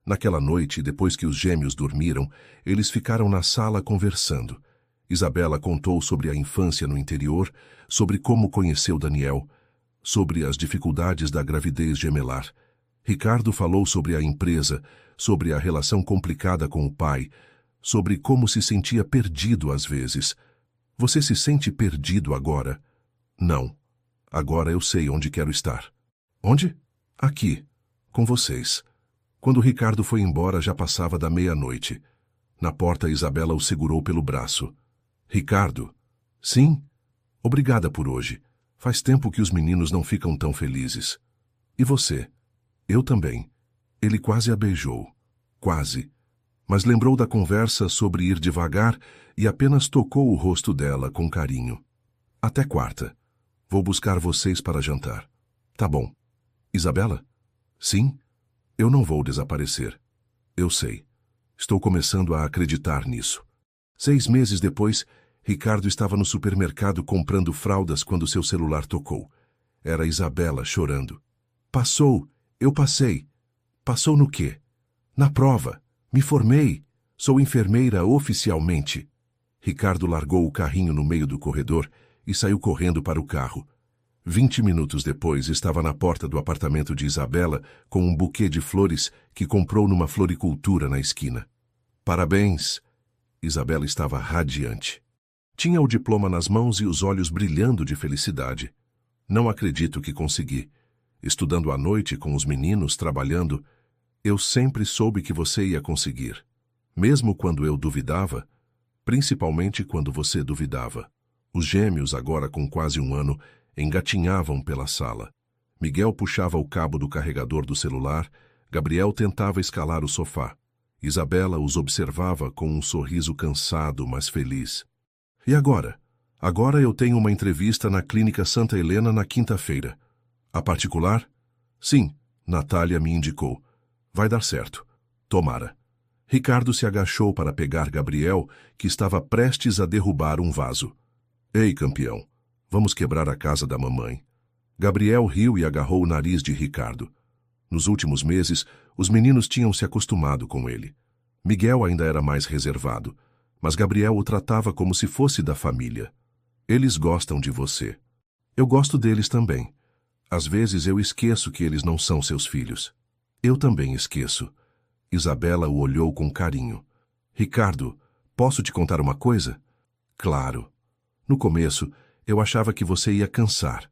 Naquela noite, depois que os gêmeos dormiram, eles ficaram na sala conversando. Isabela contou sobre a infância no interior, sobre como conheceu Daniel, sobre as dificuldades da gravidez gemelar. Ricardo falou sobre a empresa, sobre a relação complicada com o pai, sobre como se sentia perdido às vezes. Você se sente perdido agora? Não. Agora eu sei onde quero estar. Onde? Aqui, com vocês. Quando Ricardo foi embora, já passava da meia-noite. Na porta, Isabela o segurou pelo braço. Ricardo? Sim? Obrigada por hoje. Faz tempo que os meninos não ficam tão felizes. E você? Eu também. Ele quase a beijou. Quase. Mas lembrou da conversa sobre ir devagar e apenas tocou o rosto dela com carinho. Até quarta. Vou buscar vocês para jantar. Tá bom. Isabela? Sim? Eu não vou desaparecer. Eu sei. Estou começando a acreditar nisso. 6 meses depois, Ricardo estava no supermercado comprando fraldas quando seu celular tocou. Era Isabela chorando. Passou. Eu passei. Passou no quê? Na prova. Me formei. Sou enfermeira oficialmente. Ricardo largou o carrinho no meio do corredor e saiu correndo para o carro. 20 minutos depois, estava na porta do apartamento de Isabela com um buquê de flores que comprou numa floricultura na esquina. Parabéns! Isabela estava radiante. Tinha o diploma nas mãos e os olhos brilhando de felicidade. Não acredito que consegui. Estudando à noite com os meninos, trabalhando, eu sempre soube que você ia conseguir. Mesmo quando eu duvidava, principalmente quando você duvidava. Os gêmeos, agora com quase 1 ano, engatinhavam pela sala. Miguel puxava o cabo do carregador do celular, Gabriel tentava escalar o sofá. Isabela os observava com um sorriso cansado, mas feliz. E agora? Agora eu tenho uma entrevista na Clínica Santa Helena na quinta-feira. A particular? Sim, Natália me indicou. Vai dar certo. Tomara. Ricardo se agachou para pegar Gabriel, que estava prestes a derrubar um vaso. Ei, campeão, vamos quebrar a casa da mamãe. Gabriel riu e agarrou o nariz de Ricardo. Nos últimos meses, os meninos tinham se acostumado com ele. Miguel ainda era mais reservado, mas Gabriel o tratava como se fosse da família. Eles gostam de você. Eu gosto deles também. Às vezes eu esqueço que eles não são seus filhos. Eu também esqueço. Isabela o olhou com carinho. Ricardo, posso te contar uma coisa? Claro. No começo, eu achava que você ia cansar,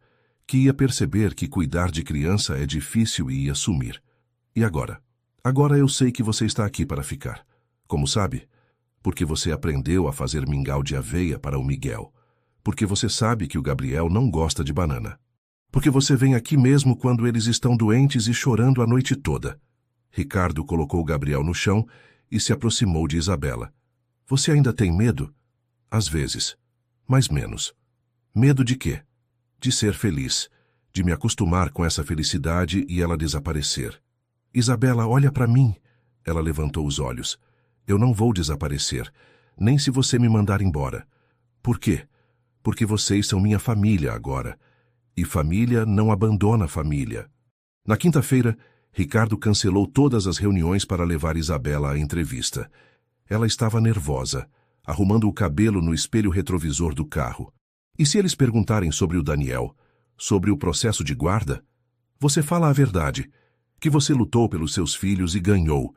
que ia perceber que cuidar de criança é difícil e ia sumir. E agora? Agora eu sei que você está aqui para ficar. Como sabe? Porque você aprendeu a fazer mingau de aveia para o Miguel. Porque você sabe que o Gabriel não gosta de banana. Porque você vem aqui mesmo quando eles estão doentes e chorando a noite toda. Ricardo colocou o Gabriel no chão e se aproximou de Isabela. Você ainda tem medo? Às vezes. Mas menos. Medo de quê? De ser feliz. De me acostumar com essa felicidade e ela desaparecer. Isabela, olha para mim. Ela levantou os olhos. Eu não vou desaparecer, nem se você me mandar embora. Por quê? Porque vocês são minha família agora. E família não abandona família. Na quinta-feira, Ricardo cancelou todas as reuniões para levar Isabela à entrevista. Ela estava nervosa, arrumando o cabelo no espelho retrovisor do carro. E se eles perguntarem sobre o Daniel, sobre o processo de guarda? Você fala a verdade, que você lutou pelos seus filhos e ganhou.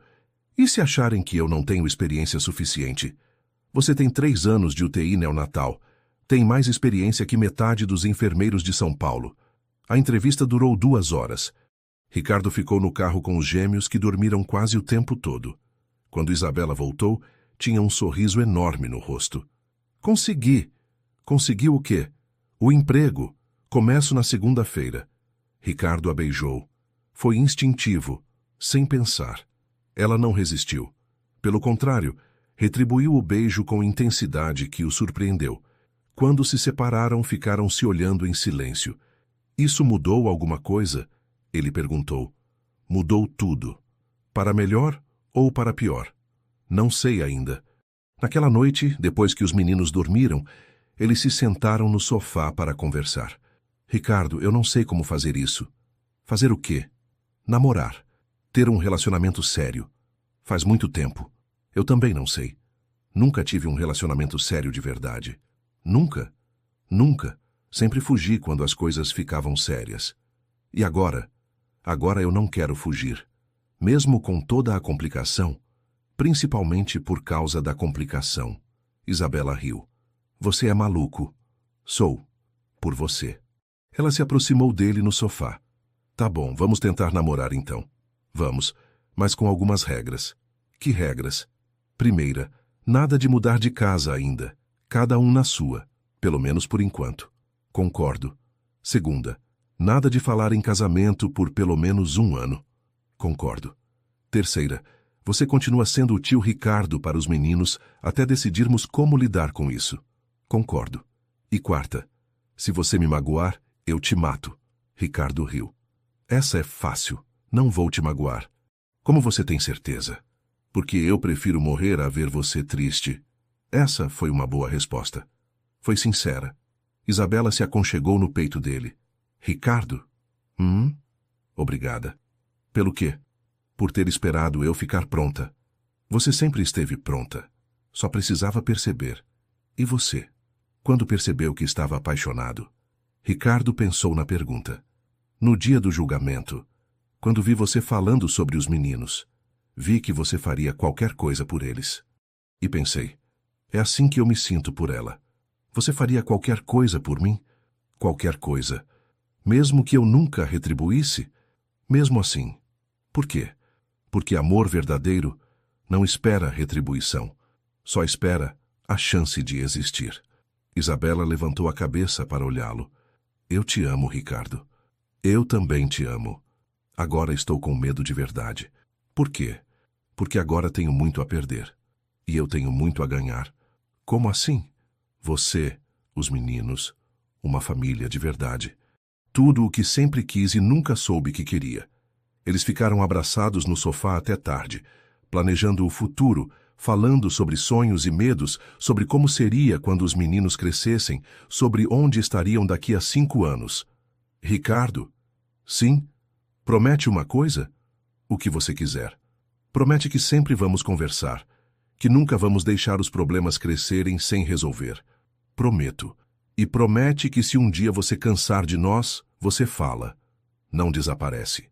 E se acharem que eu não tenho experiência suficiente? Você tem 3 anos de UTI neonatal. Tem mais experiência que metade dos enfermeiros de São Paulo. A entrevista durou 2 horas. Ricardo ficou no carro com os gêmeos que dormiram quase o tempo todo. Quando Isabela voltou, tinha um sorriso enorme no rosto. Consegui. Conseguiu o quê? O emprego. Começo na segunda-feira. Ricardo a beijou. Foi instintivo, sem pensar. Ela não resistiu. Pelo contrário, retribuiu o beijo com intensidade que o surpreendeu. Quando se separaram, ficaram se olhando em silêncio. Isso mudou alguma coisa? Ele perguntou. Mudou tudo. Para melhor ou para pior? Não sei ainda. Naquela noite, depois que os meninos dormiram, eles se sentaram no sofá para conversar. Ricardo, eu não sei como fazer isso. Fazer o quê? Namorar. Ter um relacionamento sério. Faz muito tempo. Eu também não sei. Nunca tive um relacionamento sério de verdade. Nunca. Nunca. Sempre fugi quando as coisas ficavam sérias. E agora? Agora eu não quero fugir. Mesmo com toda a complicação, principalmente por causa da complicação. Isabela riu. Você é maluco. Sou. Por você. Ela se aproximou dele no sofá. Tá bom, vamos tentar namorar então. Vamos, mas com algumas regras. Que regras? Primeira, nada de mudar de casa ainda. Cada um na sua, pelo menos por enquanto. Concordo. Segunda, nada de falar em casamento por pelo menos 1 ano. Concordo. Terceira, você continua sendo o tio Ricardo para os meninos até decidirmos como lidar com isso. Concordo. E quarta, se você me magoar, eu te mato. Ricardo riu. Essa é fácil. Não vou te magoar. Como você tem certeza? Porque eu prefiro morrer a ver você triste. Essa foi uma boa resposta. Foi sincera. Isabela se aconchegou no peito dele. Ricardo? Obrigada. Pelo quê? Por ter esperado eu ficar pronta. Você sempre esteve pronta. Só precisava perceber. E você? Quando percebeu que estava apaixonado? Ricardo pensou na pergunta. No dia do julgamento, quando vi você falando sobre os meninos, vi que você faria qualquer coisa por eles. E pensei, é assim que eu me sinto por ela. Você faria qualquer coisa por mim? Qualquer coisa. Mesmo que eu nunca retribuísse? Mesmo assim. Por quê? Porque amor verdadeiro não espera retribuição. Só espera a chance de existir. Isabela levantou a cabeça para olhá-lo. Eu te amo, Ricardo. Eu também te amo. Agora estou com medo de verdade. Por quê? Porque agora tenho muito a perder. E eu tenho muito a ganhar. Como assim? Você, os meninos, uma família de verdade. Tudo o que sempre quis e nunca soube que queria. Eles ficaram abraçados no sofá até tarde, planejando o futuro, falando sobre sonhos e medos, sobre como seria quando os meninos crescessem, sobre onde estariam daqui a 5 anos. Ricardo? Sim? Promete uma coisa? O que você quiser. Promete que sempre vamos conversar, que nunca vamos deixar os problemas crescerem sem resolver. Prometo. E promete que se um dia você cansar de nós, você fala. Não desaparece.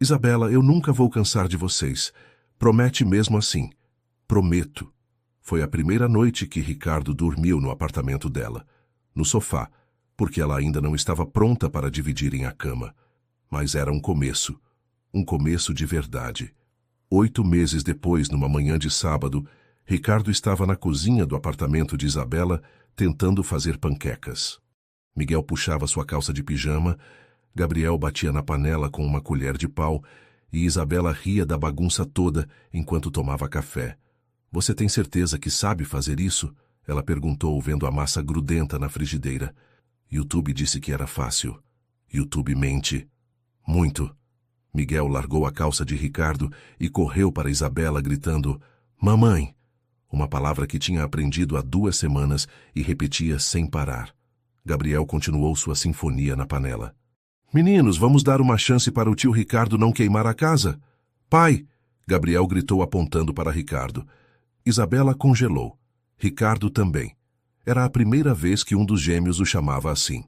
Isabela, eu nunca vou cansar de vocês. Promete mesmo assim. Prometo. Foi a primeira noite que Ricardo dormiu no apartamento dela, no sofá, porque ela ainda não estava pronta para dividirem a cama. Mas era um começo de verdade. 8 meses depois, numa manhã de sábado, Ricardo estava na cozinha do apartamento de Isabela, tentando fazer panquecas. Miguel puxava sua calça de pijama, Gabriel batia na panela com uma colher de pau e Isabela ria da bagunça toda enquanto tomava café. Você tem certeza que sabe fazer isso? Ela perguntou, vendo a massa grudenta na frigideira. YouTube disse que era fácil. YouTube mente. Muito. Miguel largou a calça de Ricardo e correu para Isabela, gritando, Mamãe! Uma palavra que tinha aprendido há 2 semanas e repetia sem parar. Gabriel continuou sua sinfonia na panela. Meninos, vamos dar uma chance para o tio Ricardo não queimar a casa? Pai! Gabriel gritou apontando para Ricardo. Isabela congelou. Ricardo também. Era a primeira vez que um dos gêmeos o chamava assim.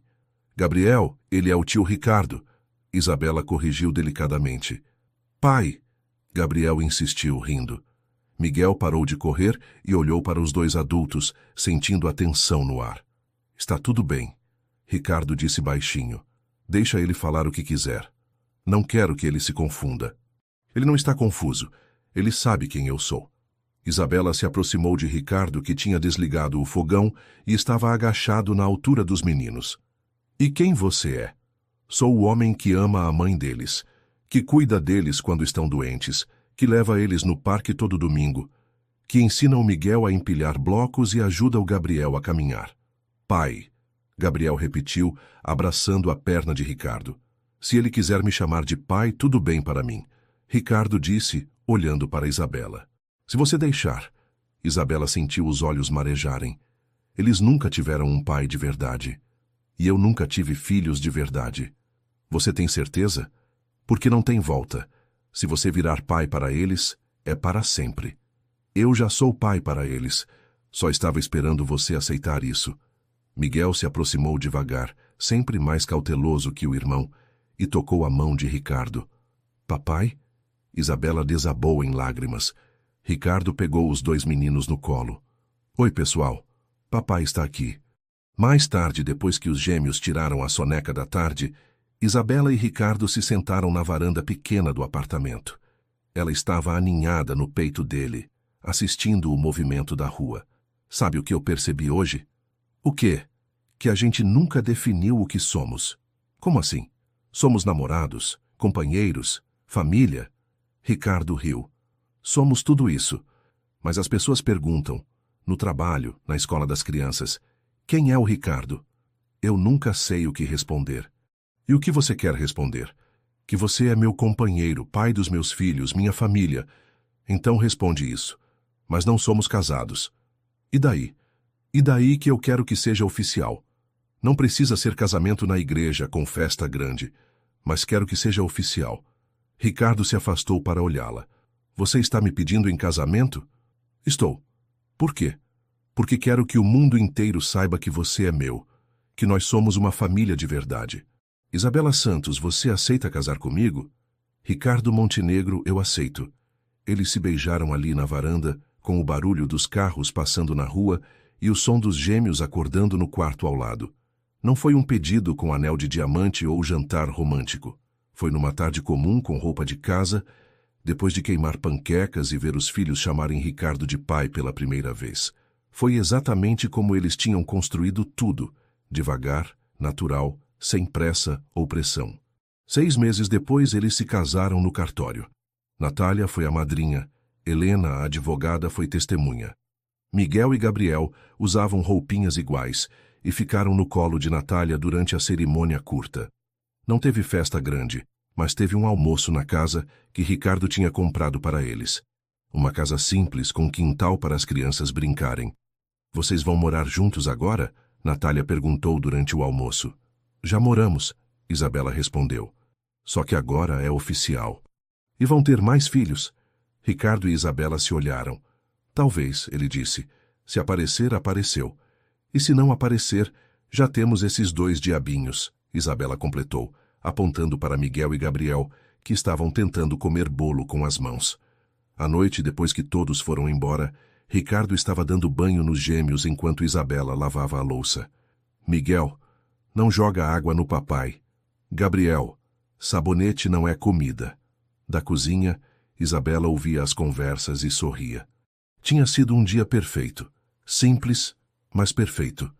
Gabriel, ele é o tio Ricardo. Isabela corrigiu delicadamente. Pai! Gabriel insistiu, rindo. Miguel parou de correr e olhou para os dois adultos, sentindo a tensão no ar. Está tudo bem, Ricardo disse baixinho. Deixa ele falar o que quiser. Não quero que ele se confunda. Ele não está confuso. Ele sabe quem eu sou. Isabela se aproximou de Ricardo, que tinha desligado o fogão e estava agachado na altura dos meninos. E quem você é? Sou o homem que ama a mãe deles, que cuida deles quando estão doentes, que leva eles no parque todo domingo, que ensina o Miguel a empilhar blocos e ajuda o Gabriel a caminhar. Pai, Gabriel repetiu, abraçando a perna de Ricardo. Se ele quiser me chamar de pai, tudo bem para mim, Ricardo disse, olhando para Isabela. Se você deixar. Isabela sentiu os olhos marejarem. Eles nunca tiveram um pai de verdade. E eu nunca tive filhos de verdade. Você tem certeza? Porque não tem volta. Se você virar pai para eles, é para sempre. Eu já sou pai para eles. Só estava esperando você aceitar isso. Miguel se aproximou devagar, sempre mais cauteloso que o irmão, e tocou a mão de Ricardo. Papai? Isabela desabou em lágrimas. Ricardo pegou os dois meninos no colo. Oi, pessoal. Papai está aqui. Mais tarde, depois que os gêmeos tiraram a soneca da tarde, Isabela e Ricardo se sentaram na varanda pequena do apartamento. Ela estava aninhada no peito dele, assistindo o movimento da rua. Sabe o que eu percebi hoje? O quê? Que a gente nunca definiu o que somos. Como assim? Somos namorados, companheiros, família? Ricardo riu. Somos tudo isso. Mas as pessoas perguntam, no trabalho, na escola das crianças, quem é o Ricardo? Eu nunca sei o que responder. E o que você quer responder? Que você é meu companheiro, pai dos meus filhos, minha família. Então responde isso. Mas não somos casados. E daí? E daí que eu quero que seja oficial. Não precisa ser casamento na igreja, com festa grande. Mas quero que seja oficial. Ricardo se afastou para olhá-la. Você está me pedindo em casamento? Estou. Por quê? Porque quero que o mundo inteiro saiba que você é meu, que nós somos uma família de verdade. Isabela Santos, você aceita casar comigo? Ricardo Montenegro, eu aceito. Eles se beijaram ali na varanda, com o barulho dos carros passando na rua e o som dos gêmeos acordando no quarto ao lado. Não foi um pedido com anel de diamante ou jantar romântico. Foi numa tarde comum com roupa de casa, depois de queimar panquecas e ver os filhos chamarem Ricardo de pai pela primeira vez. Foi exatamente como eles tinham construído tudo, devagar, natural, sem pressa ou pressão. 6 meses depois, eles se casaram no cartório. Natália foi a madrinha, Helena, a advogada, foi testemunha. Miguel e Gabriel usavam roupinhas iguais e ficaram no colo de Natália durante a cerimônia curta. Não teve festa grande, mas teve um almoço na casa que Ricardo tinha comprado para eles. Uma casa simples com quintal para as crianças brincarem. Vocês vão morar juntos agora? Natália perguntou durante o almoço. Já moramos, Isabela respondeu. Só que agora é oficial. E vão ter mais filhos? Ricardo e Isabela se olharam. Talvez, ele disse. Se aparecer, apareceu. E se não aparecer, já temos esses 2 diabinhos, Isabela completou, apontando para Miguel e Gabriel, que estavam tentando comer bolo com as mãos. À noite, depois que todos foram embora, Ricardo estava dando banho nos gêmeos enquanto Isabela lavava a louça. Miguel, não joga água no papai. Gabriel, sabonete não é comida. Da cozinha, Isabela ouvia as conversas e sorria. Tinha sido um dia perfeito. Simples, mas perfeito.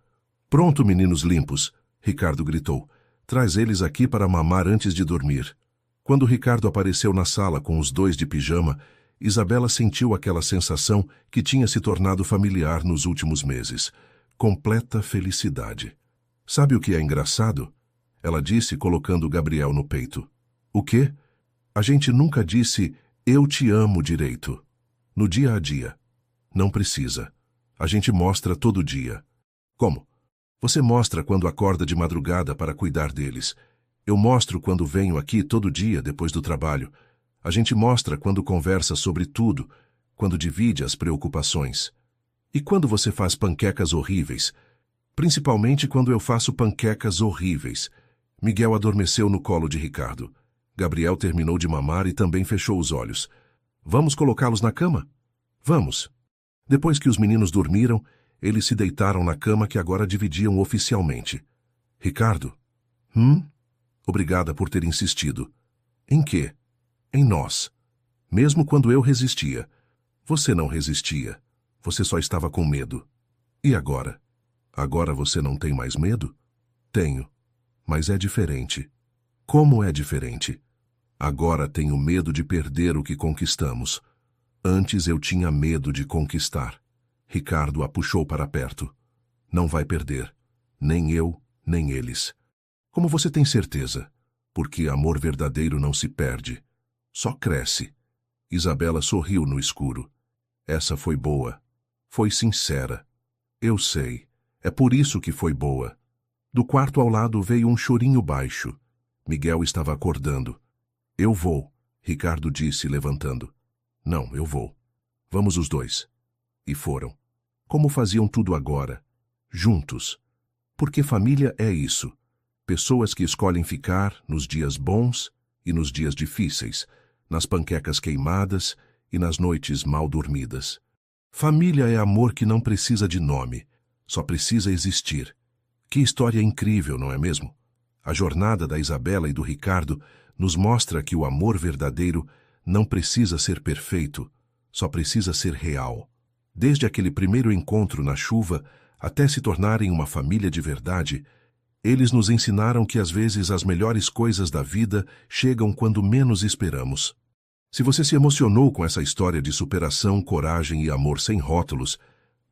Pronto, meninos limpos, Ricardo gritou. Traz eles aqui para mamar antes de dormir. Quando Ricardo apareceu na sala com os 2 de pijama, Isabela sentiu aquela sensação que tinha se tornado familiar nos últimos meses. Completa felicidade. Sabe o que é engraçado? Ela disse, colocando Gabriel no peito. O quê? A gente nunca disse, eu te amo direito. No dia a dia. Não precisa. A gente mostra todo dia. Como? Você mostra quando acorda de madrugada para cuidar deles. Eu mostro quando venho aqui todo dia depois do trabalho. A gente mostra quando conversa sobre tudo, quando divide as preocupações. E quando você faz panquecas horríveis? Principalmente quando eu faço panquecas horríveis. Miguel adormeceu no colo de Ricardo. Gabriel terminou de mamar e também fechou os olhos. Vamos colocá-los na cama? Vamos. Depois que os meninos dormiram, eles se deitaram na cama que agora dividiam oficialmente. Ricardo? Obrigada por ter insistido. Em quê? Em nós. Mesmo quando eu resistia. Você não resistia. Você só estava com medo. E agora? Agora você não tem mais medo? Tenho. Mas é diferente. Como é diferente? Agora tenho medo de perder o que conquistamos. Antes eu tinha medo de conquistar. Ricardo a puxou para perto. Não vai perder. Nem eu, nem eles. Como você tem certeza? Porque amor verdadeiro não se perde. Só cresce. Isabela sorriu no escuro. Essa foi boa. Foi sincera. Eu sei. É por isso que foi boa. Do quarto ao lado veio um chorinho baixo. Miguel estava acordando. Eu vou, Ricardo disse, levantando. Não, eu vou. Vamos os dois. E foram. Como faziam tudo agora? Juntos. Porque família é isso. Pessoas que escolhem ficar nos dias bons e nos dias difíceis, nas panquecas queimadas e nas noites mal dormidas. Família é amor que não precisa de nome, só precisa existir. Que história incrível, não é mesmo? A jornada da Isabela e do Ricardo nos mostra que o amor verdadeiro não precisa ser perfeito, só precisa ser real. Desde aquele primeiro encontro na chuva até se tornarem uma família de verdade, eles nos ensinaram que às vezes as melhores coisas da vida chegam quando menos esperamos. Se você se emocionou com essa história de superação, coragem e amor sem rótulos,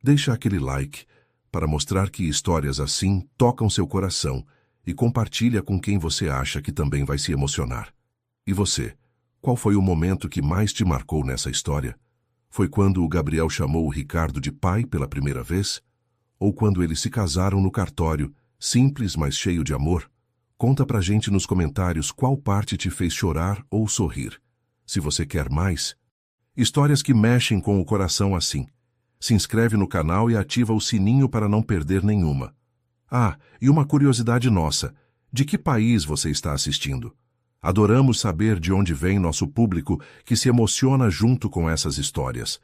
deixa aquele like para mostrar que histórias assim tocam seu coração e compartilha com quem você acha que também vai se emocionar. E você? Qual foi o momento que mais te marcou nessa história? Foi quando o Gabriel chamou o Ricardo de pai pela primeira vez? Ou quando eles se casaram no cartório, simples, mas cheio de amor? Conta pra gente nos comentários qual parte te fez chorar ou sorrir. Se você quer mais, histórias que mexem com o coração assim. Se inscreve no canal e ativa o sininho para não perder nenhuma. Ah, e uma curiosidade nossa. De que país você está assistindo? Adoramos saber de onde vem nosso público que se emociona junto com essas histórias.